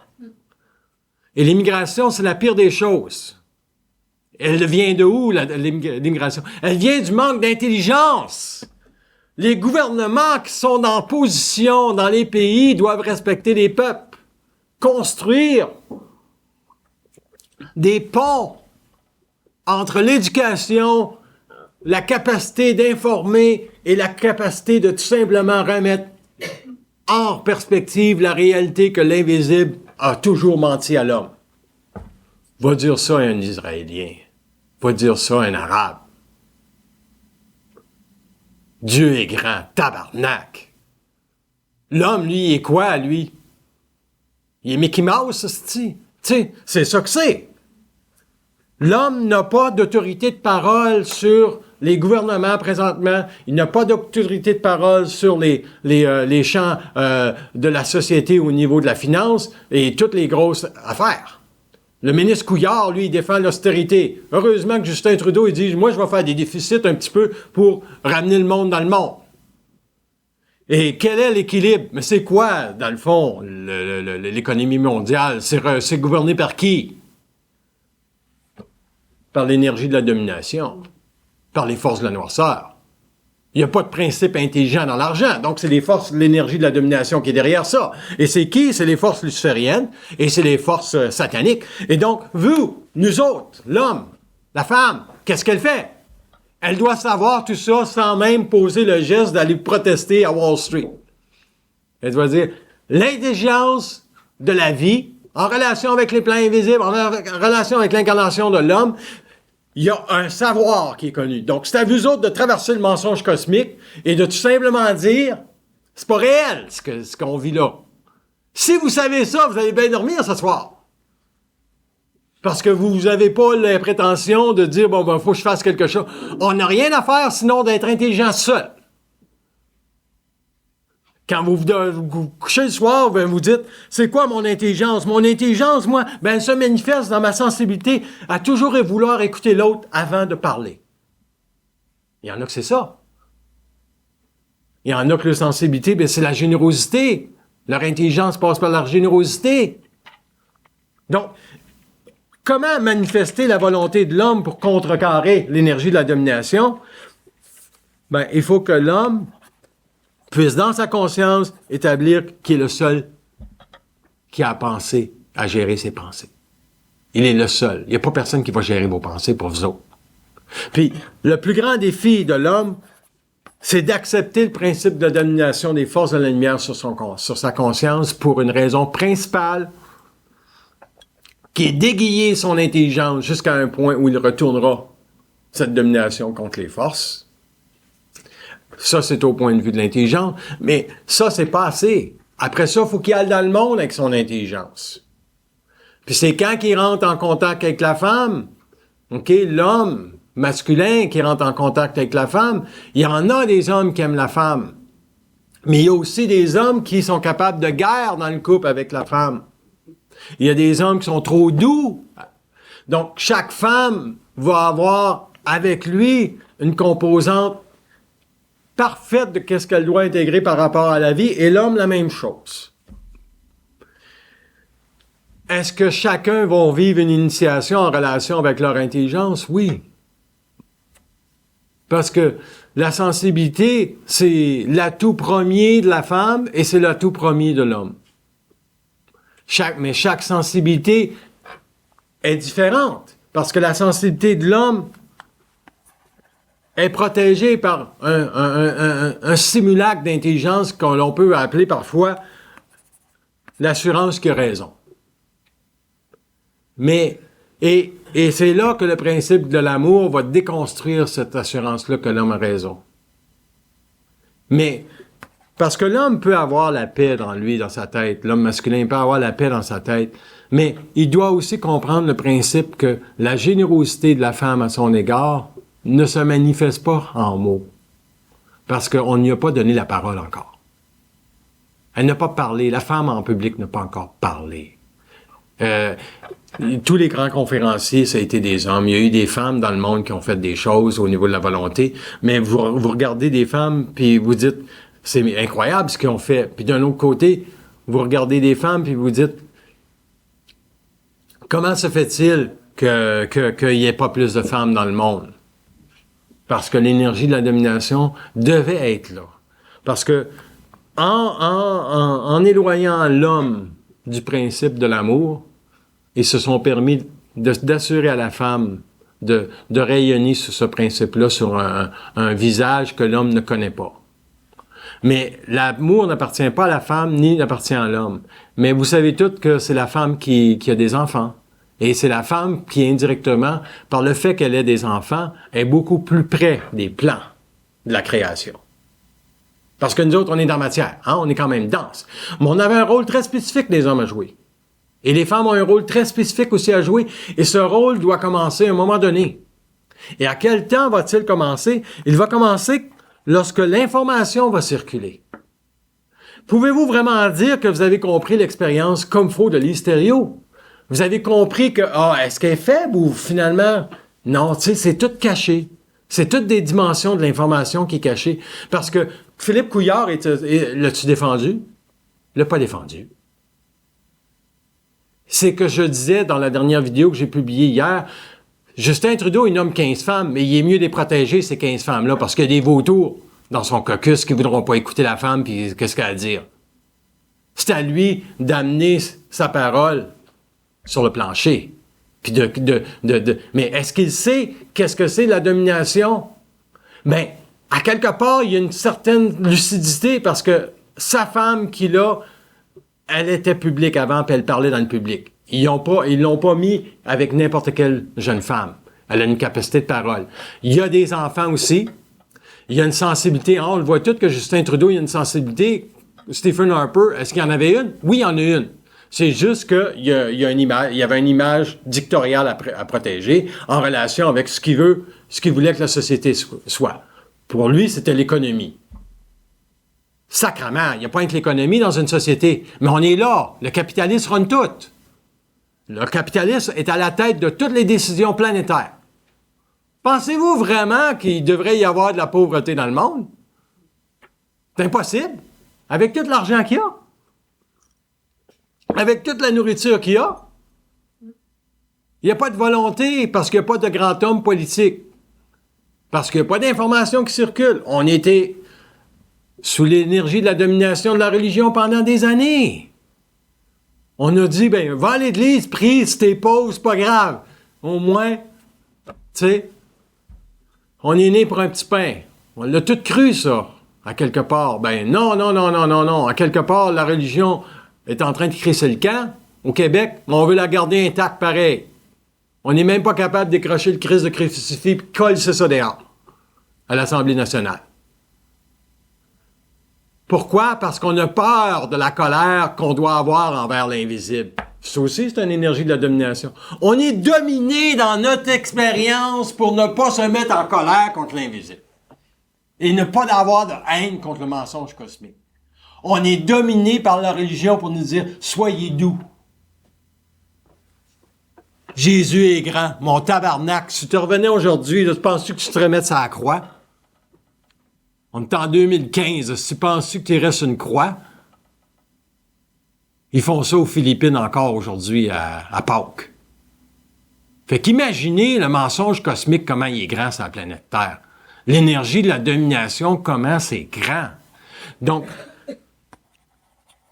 Et l'immigration, c'est la pire des choses. Elle vient de où, l'immigration? Elle vient du manque d'intelligence. Les gouvernements qui sont en position dans les pays doivent respecter les peuples, construire des ponts entre l'éducation, la capacité d'informer et la capacité de tout simplement remettre en perspective la réalité que l'invisible a toujours menti à l'homme. Va dire ça à un Israélien. Va dire ça à un Arabe. Dieu est grand, tabarnak. L'homme, lui, est quoi, lui? Il est Mickey Mouse, tu sais, c'est ça que c'est. L'homme n'a pas d'autorité de parole sur les gouvernements présentement. Il n'a pas d'autorité de parole sur les champs de la société au niveau de la finance et toutes les grosses affaires. Le ministre Couillard, lui, il défend l'austérité. Heureusement que Justin Trudeau, il dit « Moi, je vais faire des déficits un petit peu pour ramener le monde dans le monde. » Et quel est l'équilibre? Mais c'est quoi, dans le fond, l'économie mondiale? C'est gouverné par qui? Par l'énergie de la domination, par les forces de la noirceur. Il n'y a pas de principe intelligent dans l'argent, donc c'est l'énergie de la domination qui est derrière ça. Et c'est qui? C'est les forces lucifériennes et c'est les forces sataniques. Et donc, vous, nous autres, l'homme, la femme, qu'est-ce qu'elle fait? Elle doit savoir tout ça sans même poser le geste d'aller protester à Wall Street. Elle doit dire, l'intelligence de la vie, en relation avec les plans invisibles, en relation avec l'incarnation de l'homme, il y a un savoir qui est connu. Donc, c'est à vous autres de traverser le mensonge cosmique et de tout simplement dire, c'est pas réel ce qu'on vit là. Si vous savez ça, vous allez bien dormir ce soir. Parce que vous n'avez pas la prétention de dire, bon, ben, faut que je fasse quelque chose. On n'a rien à faire sinon d'être intelligent seul. Quand vous couchez le soir, ben vous dites, c'est quoi mon intelligence? Mon intelligence, moi, ben, elle se manifeste dans ma sensibilité à toujours vouloir écouter l'autre avant de parler. Il y en a que c'est ça. Il y en a que leur sensibilité, ben, c'est la générosité. Leur intelligence passe par leur générosité. Donc, comment manifester la volonté de l'homme pour contrecarrer l'énergie de la domination? Ben, il faut que l'homme puisse, dans sa conscience, établir qu'il est le seul qui a pensé à gérer ses pensées. Il est le seul. Il n'y a pas personne qui va gérer vos pensées pour vous autres. Puis, le plus grand défi de l'homme, c'est d'accepter le principe de domination des forces de la lumière sur sa conscience pour une raison principale, qui est d'aiguiller son intelligence jusqu'à un point où il retournera cette domination contre les forces. Ça, c'est au point de vue de l'intelligence, mais ça, c'est pas assez. Après ça, il faut qu'il aille dans le monde avec son intelligence. Puis c'est quand il rentre en contact avec la femme, l'homme masculin qui rentre en contact avec la femme, il y en a des hommes qui aiment la femme. Mais il y a aussi des hommes qui sont capables de guerre dans le couple avec la femme. Il y a des hommes qui sont trop doux. Donc, chaque femme va avoir avec lui une composante parfaite de qu'est-ce qu'elle doit intégrer par rapport à la vie, et l'homme, la même chose. Est-ce que chacun va vivre une initiation en relation avec leur intelligence? Oui. Parce que la sensibilité, c'est l'atout premier de la femme et c'est l'atout premier de l'homme. Mais chaque sensibilité est différente. Parce que la sensibilité de l'homme est protégée par un simulacre d'intelligence qu'on peut appeler parfois l'assurance qui a raison. Et c'est là que le principe de l'amour va déconstruire cette assurance-là que l'homme a raison. Mais, parce que l'homme peut avoir la paix dans lui, dans sa tête, l'homme masculin peut avoir la paix dans sa tête, mais il doit aussi comprendre le principe que la générosité de la femme à son égard ne se manifeste pas en mots, parce qu'on n'y a pas donné la parole encore. Elle n'a pas parlé, la femme en public n'a pas encore parlé. Tous les grands conférenciers, ça a été des hommes. Il y a eu des femmes dans le monde qui ont fait des choses au niveau de la volonté, mais vous regardez des femmes, puis vous dites, c'est incroyable ce qu'ils ont fait. Puis d'un autre côté, vous regardez des femmes, puis vous dites, comment se fait-il qu'il n'y ait pas plus de femmes dans le monde? Parce que l'énergie de la domination devait être là. Parce que en éloignant l'homme du principe de l'amour, ils se sont permis d'assurer à la femme de rayonner sur ce principe-là, sur un visage que l'homme ne connaît pas. Mais l'amour n'appartient pas à la femme, ni n'appartient à l'homme. Mais vous savez toutes que c'est la femme qui a des enfants. Et c'est la femme qui, indirectement, par le fait qu'elle ait des enfants, est beaucoup plus près des plans de la création. Parce que nous autres, on est dans la matière, hein? On est quand même dense. Mais on avait un rôle très spécifique, les hommes, à jouer. Et les femmes ont un rôle très spécifique aussi à jouer. Et ce rôle doit commencer à un moment donné. Et à quel temps va-t-il commencer? Il va commencer lorsque l'information va circuler. Pouvez-vous vraiment dire que vous avez compris l'expérience comme faut de l'hystério? Vous avez compris que, est-ce qu'elle est faible ou finalement, non, tu sais, c'est tout caché. C'est toutes des dimensions de l'information qui est cachée. Parce que Philippe Couillard, l'as-tu défendu? Il l'a pas défendu. C'est que je disais dans la dernière vidéo que j'ai publiée hier, Justin Trudeau, il nomme 15 femmes, mais il est mieux de les protéger, ces 15 femmes-là, parce qu'il y a des vautours dans son caucus qui voudront pas écouter la femme, puis qu'est-ce qu'elle a à dire. C'est à lui d'amener sa parole sur le plancher. Puis mais est-ce qu'il sait qu'est-ce que c'est la domination? Ben, à quelque part, il y a une certaine lucidité parce que sa femme qu'il a, elle était publique avant, puis elle parlait dans le public. Ils l'ont pas mis avec n'importe quelle jeune femme. Elle a une capacité de parole. Il y a des enfants aussi. Il y a une sensibilité. On le voit tout que Justin Trudeau, il y a une sensibilité. Stephen Harper, est-ce qu'il y en avait une? Oui, il y en a une. C'est juste qu'il y avait une image dictatoriale à protéger en relation avec ce qu'il voulait que la société soit. Pour lui, c'était l'économie. Sacrement, il n'y a pas que l'économie dans une société. Mais on est là. Le capitalisme run tout. Le capitalisme est à la tête de toutes les décisions planétaires. Pensez-vous vraiment qu'il devrait y avoir de la pauvreté dans le monde? C'est impossible. Avec tout l'argent qu'il y a. Avec toute la nourriture qu'il y a. Il n'y a pas de volonté parce qu'il n'y a pas de grand homme politique. Parce qu'il n'y a pas d'information qui circule. On était sous l'énergie de la domination de la religion pendant des années. On a dit, va à l'église, prie, si t'es pauvre, c'est pas grave. Au moins, tu sais, on est né pour un petit pain. On l'a tout cru, ça, à quelque part. Non. À quelque part, la religion est en train de crisser le camp. Au Québec, mais on veut la garder intacte pareil. On n'est même pas capable de décrocher le Christ de crucifix et coller ça dehors à l'Assemblée nationale. Pourquoi? Parce qu'on a peur de la colère qu'on doit avoir envers l'invisible. Ça aussi, c'est une énergie de la domination. On est dominé dans notre expérience pour ne pas se mettre en colère contre l'invisible. Et ne pas avoir de haine contre le mensonge cosmique. On est dominé par la religion pour nous dire « Soyez doux ». Jésus est grand. Mon tabarnak, si tu revenais aujourd'hui, là, penses-tu que tu te remettes sur la croix? On est en 2015. Si tu penses-tu que tu restes sur une croix? Ils font ça aux Philippines encore aujourd'hui à Pâques. Fait qu'imaginez le mensonge cosmique, comment il est grand sur la planète Terre. L'énergie de la domination, comment c'est grand. Donc,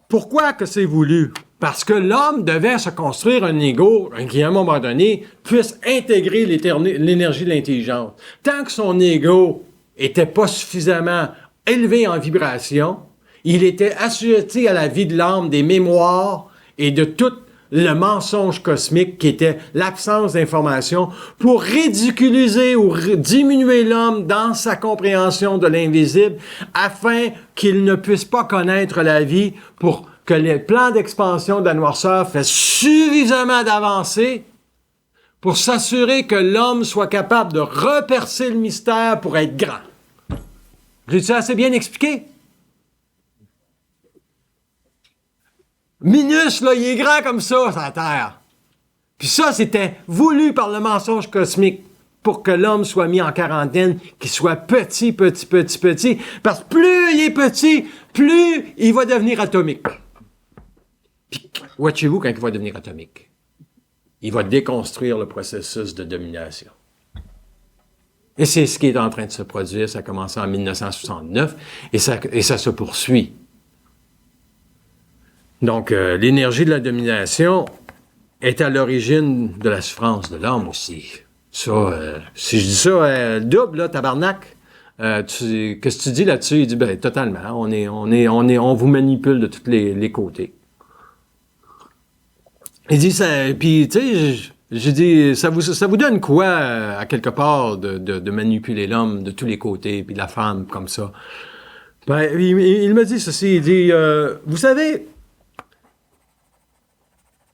pourquoi que c'est voulu? Parce que l'homme devait se construire un ego qui, à un moment donné, puisse intégrer l'énergie de l'intelligence. Tant que son ego était pas suffisamment élevé en vibration, il était assujetti à la vie de l'âme, des mémoires et de tout le mensonge cosmique qui était l'absence d'information pour ridiculiser ou diminuer l'homme dans sa compréhension de l'invisible afin qu'il ne puisse pas connaître la vie pour que le plan d'expansion de la noirceur fait suffisamment d'avancées pour s'assurer que l'homme soit capable de repercer le mystère pour être grand. J'ai-tu assez bien expliqué? Minus, là, il est grand comme ça, sur la Terre. Puis ça, c'était voulu par le mensonge cosmique pour que l'homme soit mis en quarantaine, qu'il soit petit. Parce que plus il est petit, plus il va devenir atomique. Puis, watchez-vous quand il va devenir atomique. Il va déconstruire le processus de domination. Et c'est ce qui est en train de se produire. Ça a commencé en 1969 et ça se poursuit. Donc, l'énergie de la domination est à l'origine de la souffrance de l'homme aussi. Ça, si je dis ça double, là, tabarnak, qu'est-ce que tu dis là-dessus? Il dit, ben, totalement. On vous manipule de tous les côtés. Il dit, puis, tu sais, j'ai dit, ça vous donne quoi, à quelque part, de manipuler l'homme de tous les côtés, puis la femme, comme ça? Ben, il me dit ceci, il dit, vous savez,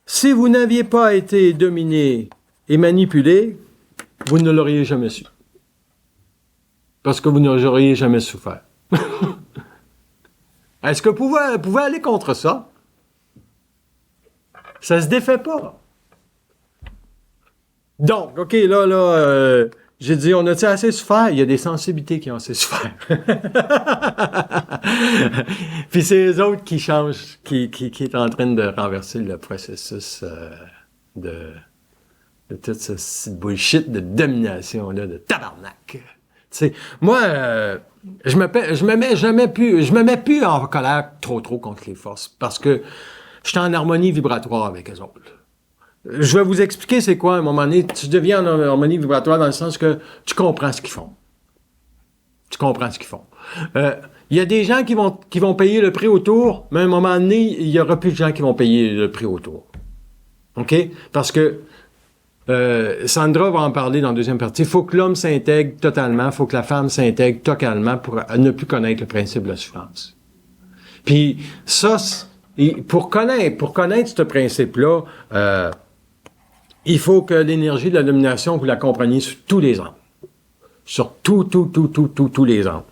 si vous n'aviez pas été dominé et manipulé, vous ne l'auriez jamais su. Parce que vous n'auriez jamais souffert. Est-ce que vous pouvez aller contre ça? Ça se défait pas. Donc, OK, là, j'ai dit, on a-tu assez souffert? Il y a des sensibilités qui ont assez souffert. Puis c'est eux autres qui changent, qui est en train de renverser le processus de toute cette bullshit de domination-là, de tabarnak. Tu sais, moi, je me mets plus en colère trop contre les forces parce que je suis en harmonie vibratoire avec eux autres. Je vais vous expliquer c'est quoi, à un moment donné, tu deviens en harmonie vibratoire dans le sens que tu comprends ce qu'ils font. Tu comprends ce qu'ils font. Il y a des gens qui vont payer le prix autour, mais à un moment donné, il y aura plus de gens qui vont payer le prix autour. OK? Parce que Sandra va en parler dans la deuxième partie. Il faut que l'homme s'intègre totalement, il faut que la femme s'intègre totalement pour ne plus connaître le principe de la souffrance. Puis ça, pour connaître ce principe-là, il faut que l'énergie de la domination, vous la compreniez sur tous les angles. Sur tous les angles.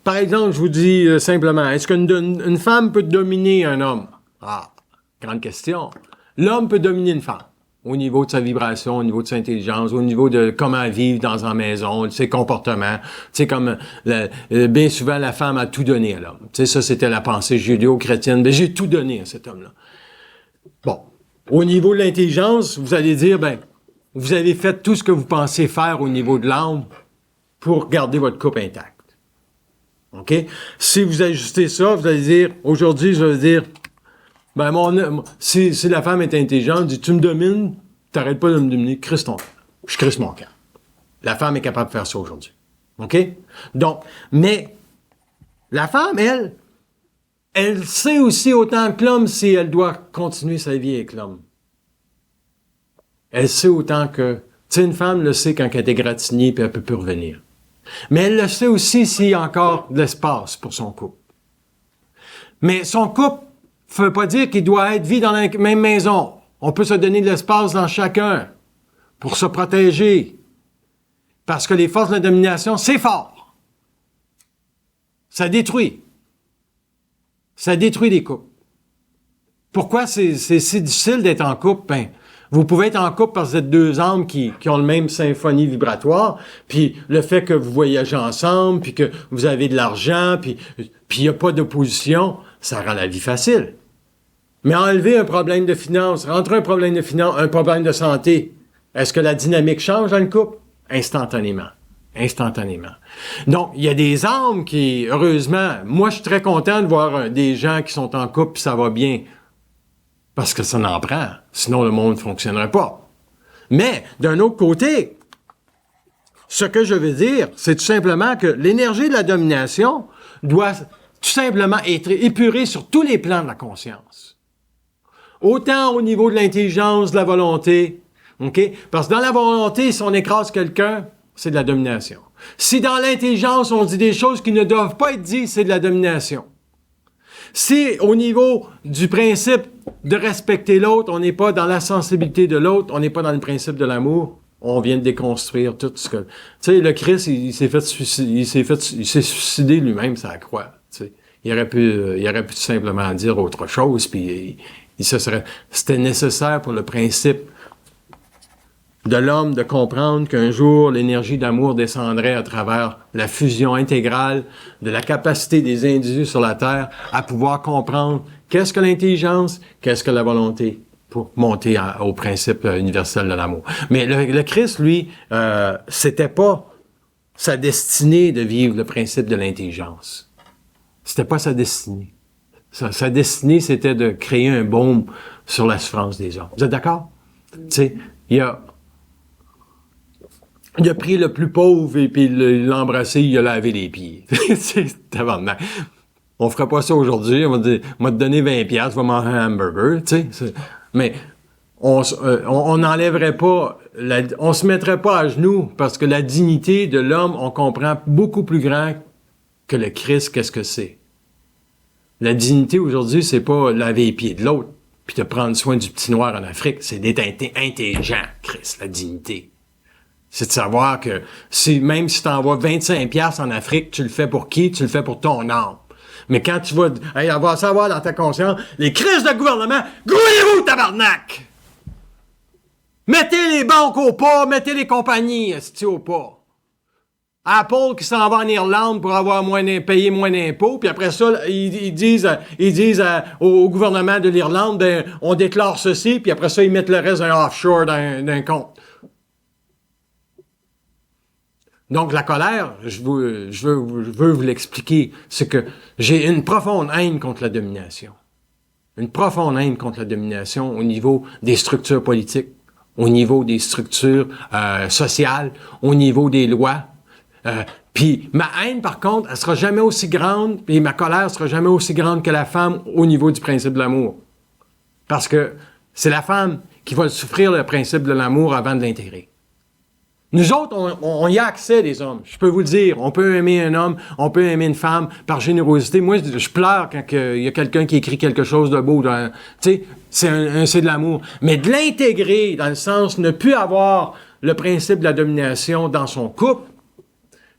Par exemple, je vous dis simplement, est-ce qu'une femme peut dominer un homme? Ah, grande question. L'homme peut dominer une femme au niveau de sa vibration, au niveau de sa intelligence, au niveau de comment elle vit dans une maison, de ses comportements. Tu sais, comme bien souvent, la femme a tout donné à l'homme. Tu sais, ça, c'était la pensée judéo-chrétienne. Ben, j'ai tout donné à cet homme-là. Bon. Au niveau de l'intelligence, vous allez dire, ben, vous avez fait tout ce que vous pensez faire au niveau de l'âme pour garder votre couple intact. OK? Si vous ajustez ça, vous allez dire, aujourd'hui, je vais dire, ben, si la femme est intelligente, dit, tu me domines, t'arrêtes pas de me dominer, crisse ton camp. Je crisse mon camp. La femme est capable de faire ça aujourd'hui. OK? Donc, mais, la femme, elle sait aussi autant que l'homme si elle doit continuer sa vie avec l'homme. Elle sait autant que... Tu sais, une femme le sait quand elle est égratignée puis elle peut plus revenir. Mais elle le sait aussi s'il y a encore de l'espace pour son couple. Mais son couple ne veut pas dire qu'il doit être vivre dans la même maison. On peut se donner de l'espace dans chacun pour se protéger. Parce que les forces de la domination, c'est fort. Ça détruit. Ça détruit les couples. Pourquoi c'est si difficile d'être en couple? Ben, vous pouvez être en couple parce que vous êtes deux âmes qui ont le même symphonie vibratoire, puis le fait que vous voyagez ensemble, puis que vous avez de l'argent, puis il n'y a pas d'opposition, ça rend la vie facile. Mais enlever un problème de finance, rentrer un problème de finance, un problème de santé, est-ce que la dynamique change dans le couple? Instantanément. Instantanément. Donc, il y a des âmes qui, heureusement, moi je suis très content de voir des gens qui sont en couple puis ça va bien. Parce que ça n'en prend. Sinon, le monde ne fonctionnerait pas. Mais, d'un autre côté, ce que je veux dire, c'est tout simplement que l'énergie de la domination doit tout simplement être épurée sur tous les plans de la conscience. Autant au niveau de l'intelligence, de la volonté, OK? Parce que dans la volonté, si on écrase quelqu'un, c'est de la domination. Si dans l'intelligence, on dit des choses qui ne doivent pas être dites, c'est de la domination. Si au niveau du principe de respecter l'autre, on n'est pas dans la sensibilité de l'autre, on n'est pas dans le principe de l'amour, on vient de déconstruire tout ce que... Tu sais, le Christ, il s'est suicidé lui-même, ça croix. Tu sais. Il aurait pu tout simplement dire autre chose, puis c'était nécessaire pour le principe de l'homme de comprendre qu'un jour, l'énergie d'amour descendrait à travers la fusion intégrale de la capacité des individus sur la Terre à pouvoir comprendre qu'est-ce que l'intelligence, qu'est-ce que la volonté pour monter au principe universel de l'amour. Mais le Christ, lui, c'était pas sa destinée de vivre le principe de l'intelligence. C'était pas sa destinée. Sa destinée, c'était de créer un baume sur la souffrance des hommes. Vous êtes d'accord? Tu sais, il a pris le plus pauvre et puis il l'a embrassé, il a lavé les pieds. C'est tabarnak. On ferait pas ça aujourd'hui. On va dire, on va te donner 20$, va manger un hamburger, tu sais. Mais on n'enlèverait pas, on se mettrait pas à genoux parce que la dignité de l'homme, on comprend beaucoup plus grand que le Christ, qu'est-ce que c'est. La dignité aujourd'hui, c'est pas laver les pieds de l'autre puis de prendre soin du petit noir en Afrique. C'est d'être intelligent, Christ, la dignité. C'est de savoir que même si tu envoies 25$ en Afrique, tu le fais pour qui? Tu le fais pour ton âme. Mais quand tu vas avoir savoir dans ta conscience, les crises de gouvernement, grouillez-vous, tabarnak! Mettez les banques au pas, mettez les compagnies au pas. Apple qui s'en va en Irlande pour avoir payer moins d'impôts, puis après ça, ils disent au gouvernement de l'Irlande, ben, on déclare ceci, puis après ça, ils mettent le reste d'un offshore d'un compte. Donc, la colère, je veux vous l'expliquer, c'est que j'ai une profonde haine contre la domination. Une profonde haine contre la domination au niveau des structures politiques, au niveau des structures sociales, au niveau des lois. Puis ma haine, par contre, elle sera jamais aussi grande, et ma colère sera jamais aussi grande que la femme au niveau du principe de l'amour. Parce que c'est la femme qui va souffrir le principe de l'amour avant de l'intégrer. Nous autres, on y a accès, les hommes. Je peux vous le dire. On peut aimer un homme, on peut aimer une femme par générosité. Moi, je pleure quand il y a quelqu'un qui écrit quelque chose de beau. Tu sais, c'est de l'amour. Mais de l'intégrer, dans le sens ne plus avoir le principe de la domination dans son couple.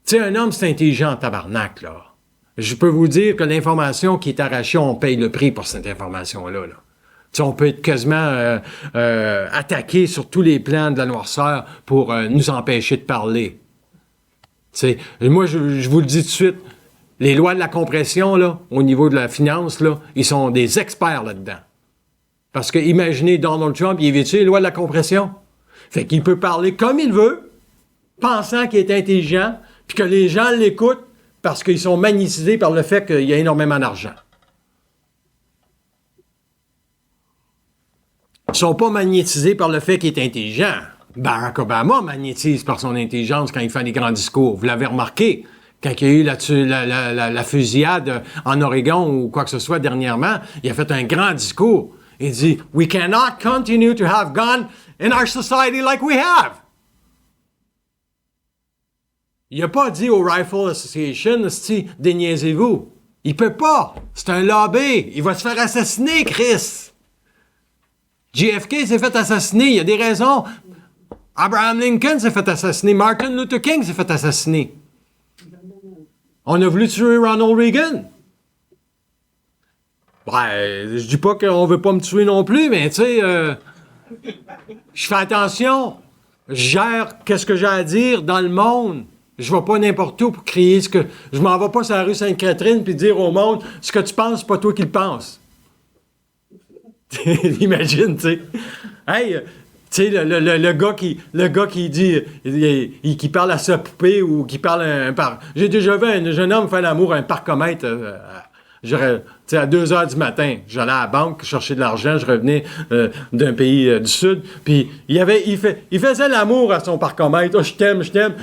Tu sais, un homme, c'est intelligent, tabarnak, là. Je peux vous dire que l'information qui est arrachée, on paye le prix pour cette information-là, là. Tu sais, on peut être quasiment attaqué sur tous les plans de la noirceur pour nous empêcher de parler. Tu sais, moi, je vous le dis tout de suite, les lois de la compression, là, au niveau de la finance, là, ils sont des experts là-dedans. Parce que imaginez Donald Trump, il évite les lois de la compression. Fait qu'il peut parler comme il veut, pensant qu'il est intelligent, puis que les gens l'écoutent parce qu'ils sont magnétisés par le fait qu'il y a énormément d'argent. Ils ne sont pas magnétisés par le fait qu'il est intelligent. Barack Obama magnétise par son intelligence quand il fait des grands discours. Vous l'avez remarqué, quand il y a eu la fusillade en Oregon ou quoi que ce soit dernièrement, il a fait un grand discours. Il dit « We cannot continue to have guns in our society like we have ». Il n'a pas dit au Rifle Association « Déniaisez-vous ». Il peut pas. C'est un lobby. Il va se faire assassiner, Chris. JFK s'est fait assassiner, il y a des raisons. Abraham Lincoln s'est fait assassiner, Martin Luther King s'est fait assassiner. On a voulu tuer Ronald Reagan. Ouais, je dis pas qu'on veut pas me tuer non plus, mais tu sais, je fais attention. Je gère qu'est-ce que j'ai à dire dans le monde. Je vais pas n'importe où pour crier ce que... Je m'en vais pas sur la rue Sainte-Catherine puis dire au monde ce que tu penses, c'est pas toi qui le penses. Imagine, tu sais. Hey, tu sais, le gars qui dit, qui parle à sa poupée ou qui parle à un parc. J'ai déjà vu un jeune homme faire l'amour à un parcomètre. Tu sais, à 2 heures du matin, j'allais à la banque chercher de l'argent, je revenais d'un pays du Sud, puis il faisait l'amour à son parcomètre. Oh, je t'aime, je t'aime.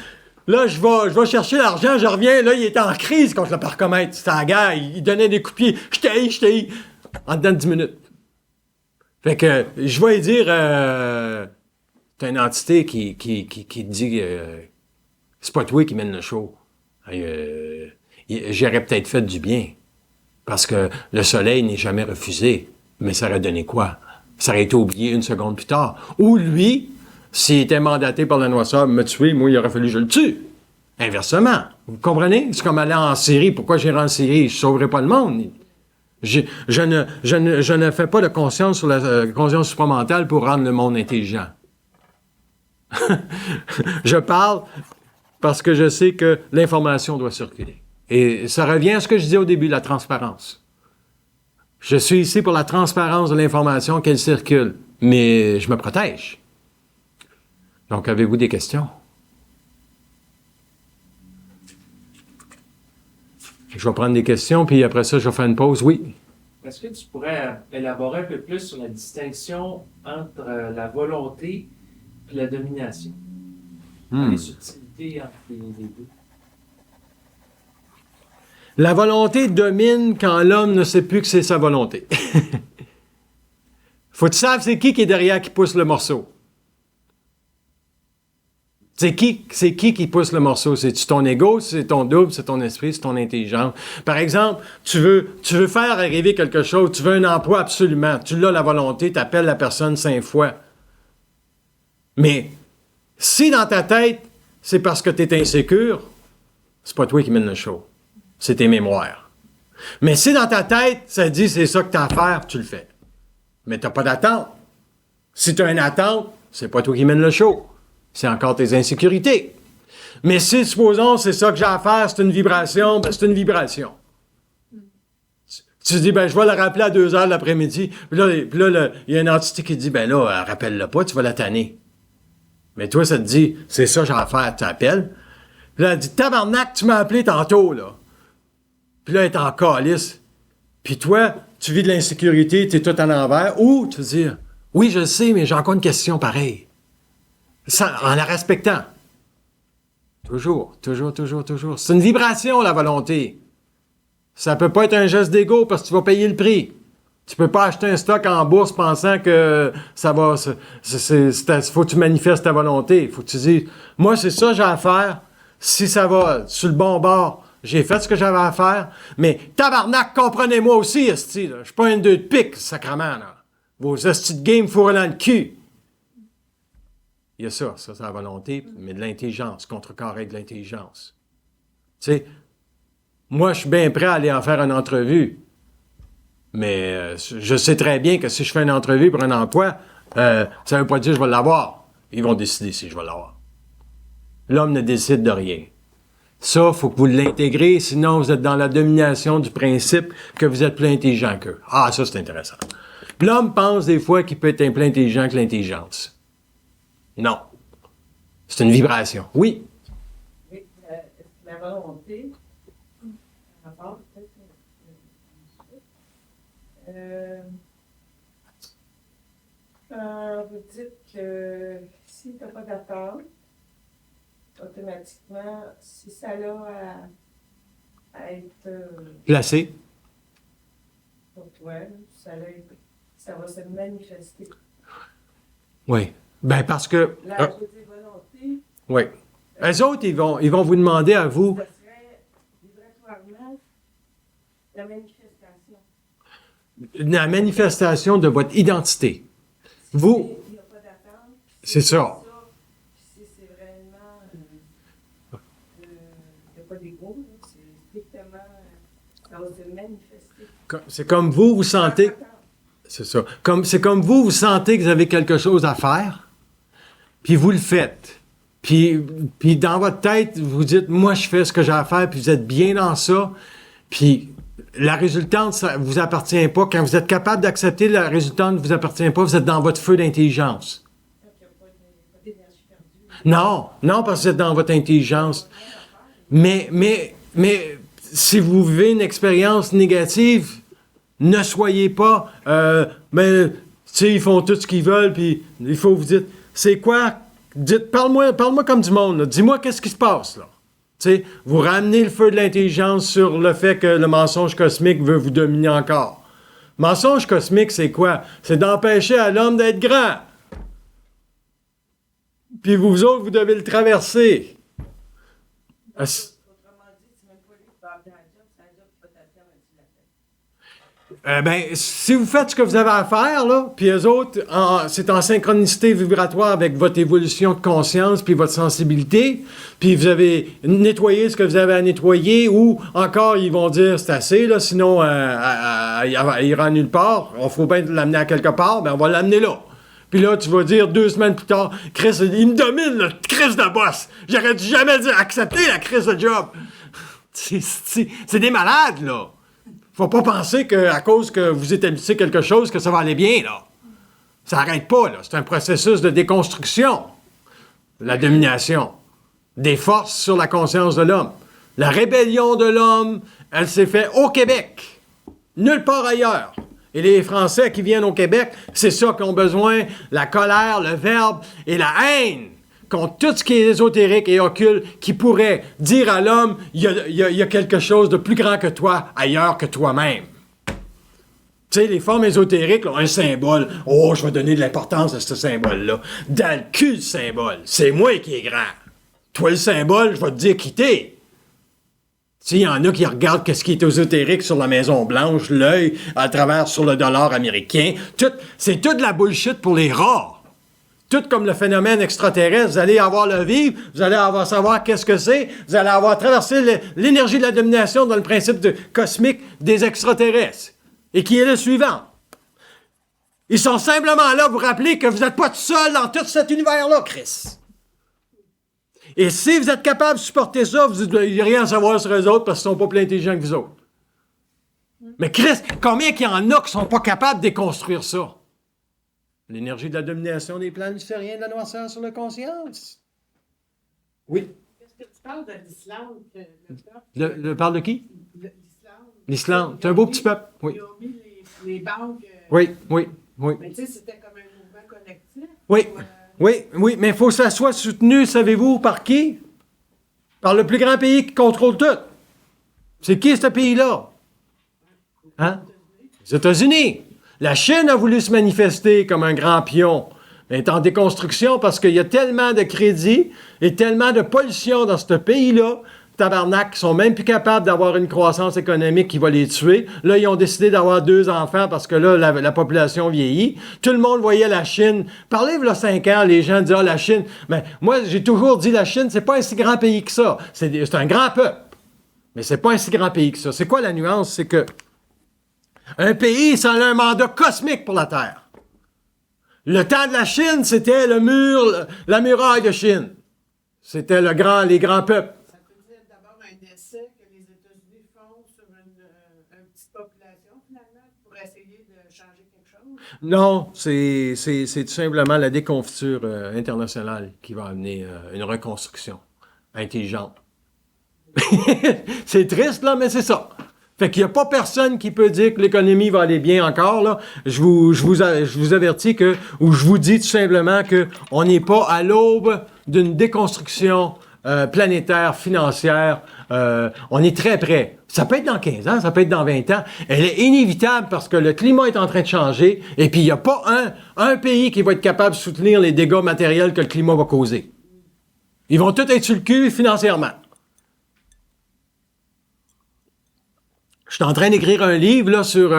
Là, je vais chercher l'argent, je reviens, là, il était en crise contre le parcomètre. C'était la guerre, il donnait des coups de pied. Je t'haïs. En dedans de 10 minutes. Fait que, je vais lui dire, t'as une entité qui te dit, c'est pas toi qui mène le show. J'aurais peut-être fait du bien. Parce que le soleil n'est jamais refusé. Mais ça aurait donné quoi? Ça aurait été oublié 1 seconde plus tard. Ou lui, s'il était mandaté par le noisseur me tuer, moi, il aurait fallu que je le tue. Inversement. Vous comprenez? C'est comme aller en Syrie. Pourquoi j'irai en Syrie? Je sauverai pas le monde. Je ne fais pas de conscience sur la conscience supramentale pour rendre le monde intelligent. Je parle parce que je sais que l'information doit circuler. Et ça revient à ce que je disais au début, la transparence. Je suis ici pour la transparence de l'information, qu'elle circule. Mais je me protège. Donc, avez-vous des questions? Je vais prendre des questions, puis après ça, je vais faire une pause. Oui? Est-ce que tu pourrais élaborer un peu plus sur la distinction entre la volonté et la domination? Les subtilités entre les deux. La volonté domine quand l'homme ne sait plus que c'est sa volonté. Faut que tu saches c'est qui est derrière qui pousse le morceau. C'est qui pousse le morceau? C'est-tu ton ego, c'est ton double, c'est ton esprit, c'est ton intelligence? Par exemple, tu veux faire arriver quelque chose, tu veux un emploi absolument, tu l'as la volonté, tu appelles la personne 5 fois. Mais si dans ta tête, c'est parce que tu es insécure, c'est pas toi qui mène le show. C'est tes mémoires. Mais si dans ta tête, ça dit c'est ça que tu as à faire, tu le fais. Mais tu n'as pas d'attente. Si tu as une attente, c'est pas toi qui mène le show. C'est encore tes insécurités. Mais si, supposons, c'est ça que j'ai à faire, c'est une vibration, ben c'est une vibration. Tu te dis, ben je vais la rappeler à 2 heures de l'après-midi. Puis là, il y a une entité qui dit, ben là, rappelle-le pas, tu vas la tanner. Mais toi, ça te dit, c'est ça que j'ai à faire, tu appelles. Puis là, elle dit, tabarnak, tu m'as appelé tantôt, là. Puis là, elle est en calice. Puis toi, tu vis de l'insécurité, tu es tout à l'envers. Ou tu te dis, oui, je le sais, mais j'ai encore une question pareille. Ça, en la respectant. Toujours. C'est une vibration, la volonté. Ça peut pas être un geste d'ego parce que tu vas payer le prix. Tu peux pas acheter un stock en bourse pensant que ça va... faut que tu manifestes ta volonté. Faut que tu dises, moi, c'est ça que j'ai à faire. Si ça va sur le bon bord, j'ai fait ce que j'avais à faire. Mais tabarnak, comprenez-moi aussi, esti. Je suis pas un 2 de pique, sacrement. Là. Vos esti de game fourrés dans le cul. Il y a ça, c'est la volonté, mais de l'intelligence, contrecarré de l'intelligence. Tu sais, moi, je suis bien prêt à aller en faire une entrevue, mais je sais très bien que si je fais une entrevue pour un emploi, ça ne veut pas dire que je vais l'avoir. Ils vont décider si je vais l'avoir. L'homme ne décide de rien. Ça, il faut que vous l'intégrez, sinon vous êtes dans la domination du principe que vous êtes plus intelligent qu'eux. Ah, ça, c'est intéressant. L'homme pense des fois qu'il peut être plus intelligent que l'intelligence. Non. C'est une vibration. Oui. Oui, la volonté, rapport peut-être. Vous dites que si tu n'as pas d'attente, automatiquement, si ça a à être Placé. pour toi, ça va se manifester. Oui. Ben parce que... La volonté, oui. Eux autres, ils vont vous demander à vous... ça serait vibratoirement la manifestation. La manifestation de votre identité. Vous... Il n'y a pas d'attente. C'est ça. Si c'est vraiment... il n'y a pas d'ego, c'est strictement... Ça va se manifester. C'est comme vous sentez... C'est ça. C'est comme vous sentez que vous avez quelque chose à faire, puis vous le faites. Puis dans votre tête, vous dites, moi, je fais ce que j'ai à faire, puis vous êtes bien dans ça. Puis la résultante, ça ne vous appartient pas. Quand vous êtes capable d'accepter la résultante ne vous appartient pas, vous êtes dans votre feu d'intelligence. Non, parce que vous êtes dans votre intelligence. Mais si vous vivez une expérience négative, ne soyez pas, tu sais, ils font tout ce qu'ils veulent, puis il faut vous dire, c'est quoi? Parle-moi comme du monde, là. Dis-moi qu'est-ce qui se passe, là. Tu sais, vous ramenez le feu de l'intelligence sur le fait que le mensonge cosmique veut vous dominer encore. Mensonge cosmique, c'est quoi? C'est d'empêcher à l'homme d'être grand. Puis vous autres, vous devez le traverser. Autrement dit, c'est même pas lui qui va amener la job, c'est la job qui va t'appeler avant que tu l'appelles. Si vous faites ce que vous avez à faire, là, puis eux autres, c'est en synchronicité vibratoire avec votre évolution de conscience puis votre sensibilité, puis vous avez nettoyé ce que vous avez à nettoyer, ou encore, ils vont dire, c'est assez, là, sinon, il ira nulle part, il faut bien l'amener à quelque part, on va l'amener là. Puis là, tu vas dire 2 semaines plus tard, Chris, il me domine, le Chris de boss. J'aurais dû jamais accepter la Chris de job. C'est des malades, là. Faut pas penser qu'à cause que vous établissez quelque chose, que ça va aller bien, là. Ça n'arrête pas, là. C'est un processus de déconstruction. La domination. Des forces sur la conscience de l'homme. La rébellion de l'homme, elle s'est faite au Québec. Nulle part ailleurs. Et les Français qui viennent au Québec, c'est ça qu'ils ont besoin, la colère, le verbe et la haine contre tout ce qui est ésotérique et occulte qui pourrait dire à l'homme, il y a quelque chose de plus grand que toi, ailleurs que toi-même. Tu sais, les formes ésotériques, là, un symbole, oh, je vais donner de l'importance à ce symbole-là. Dans le cul, le symbole, c'est moi qui est grand. Toi, le symbole, je vais te dire quitter. Tu sais, il y en a qui regardent ce qui est ésotérique sur la Maison-Blanche, l'œil à travers sur le dollar américain. C'est toute de la bullshit pour les rats. Tout comme le phénomène extraterrestre, vous allez avoir le vivre, vous allez avoir savoir qu'est-ce que c'est, vous allez avoir traversé l'énergie de la domination dans le principe cosmique des extraterrestres. Et qui est le suivant. Ils sont simplement là pour vous rappeler que vous n'êtes pas tout seul dans tout cet univers-là, Chris. Et si vous êtes capable de supporter ça, vous n'avez rien à savoir sur eux autres parce qu'ils ne sont pas plus intelligents que vous autres. Mais Chris, combien qu'il y en a qui ne sont pas capables de déconstruire ça? L'énergie de la domination des plans lucériens de la noirceur sur la conscience. Oui. Est-ce que tu parles de l'Islande? Le parle de qui? L'Islande. L'Islande. C'est un beau petit peuple. Oui. Ils ont mis les banques. Oui. Mais tu sais, c'était comme un mouvement collectif. Oui. Oui, mais il faut que ça soit soutenu, savez-vous, par qui? Par le plus grand pays qui contrôle tout. C'est qui, ce pays-là? Hein? Les États-Unis. La Chine a voulu se manifester comme un grand pion. Elle est en déconstruction parce qu'il y a tellement de crédits et tellement de pollution dans ce pays-là, tabarnak, qui sont même plus capables d'avoir une croissance économique qui va les tuer. Là, ils ont décidé d'avoir 2 enfants parce que là, la population vieillit. Tout le monde voyait la Chine. Parlez, il y a 5 ans, les gens disaient, la Chine. Mais moi, j'ai toujours dit, la Chine, c'est pas un si grand pays que ça. C'est un grand peuple. Mais c'est pas un si grand pays que ça. C'est quoi la nuance? C'est que un pays, ça a un mandat cosmique pour la Terre. Le temps de la Chine, c'était le mur, la muraille de Chine. C'était les grands peuples. Ça peut dire d'abord un essai que les États-Unis font sur une petite population, finalement, pour essayer de changer quelque chose? Non, c'est tout simplement la déconfiture internationale qui va amener une reconstruction intelligente. C'est triste, là, mais c'est ça. Fait qu'il n'y a pas personne qui peut dire que l'économie va aller bien encore, là. Je vous avertis ou je vous dis tout simplement qu'on n'est pas à l'aube d'une déconstruction planétaire, financière. On est très près. Ça peut être dans 15 ans, ça peut être dans 20 ans. Elle est inévitable parce que le climat est en train de changer et puis il n'y a pas un pays qui va être capable de soutenir les dégâts matériels que le climat va causer. Ils vont tous être sur le cul financièrement. Je suis en train d'écrire un livre là, sur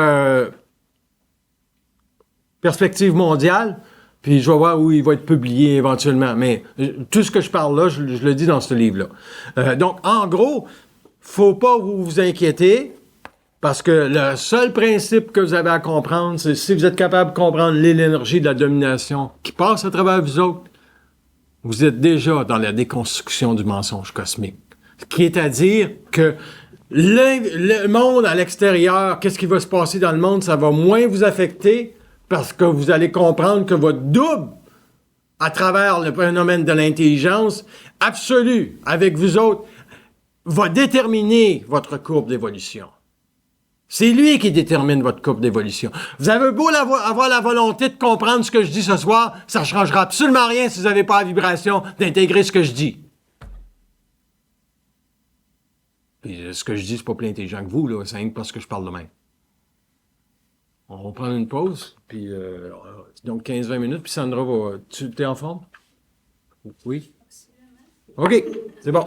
perspective mondiale, puis je vais voir où il va être publié éventuellement. Mais tout ce que je parle là, je le dis dans ce livre-là. Donc, en gros, faut pas vous inquiéter. Parce que le seul principe que vous avez à comprendre, c'est si vous êtes capable de comprendre l'énergie de la domination qui passe à travers vous autres, vous êtes déjà dans la déconstruction du mensonge cosmique. Ce qui est à dire que le monde à l'extérieur, qu'est-ce qui va se passer dans le monde, ça va moins vous affecter parce que vous allez comprendre que votre double, à travers le phénomène de l'intelligence absolue avec vous autres, va déterminer votre courbe d'évolution. C'est lui qui détermine votre courbe d'évolution. Vous avez beau avoir la volonté de comprendre ce que je dis ce soir, ça ne changera absolument rien si vous n'avez pas la vibration d'intégrer ce que je dis. Puis ce que je dis, c'est pas plus intelligent que vous, là. C'est rien que parce que je parle de même. On va prendre une pause, puis donc 15-20 minutes, puis Sandra va... Tu es en forme? Oui? OK, c'est bon.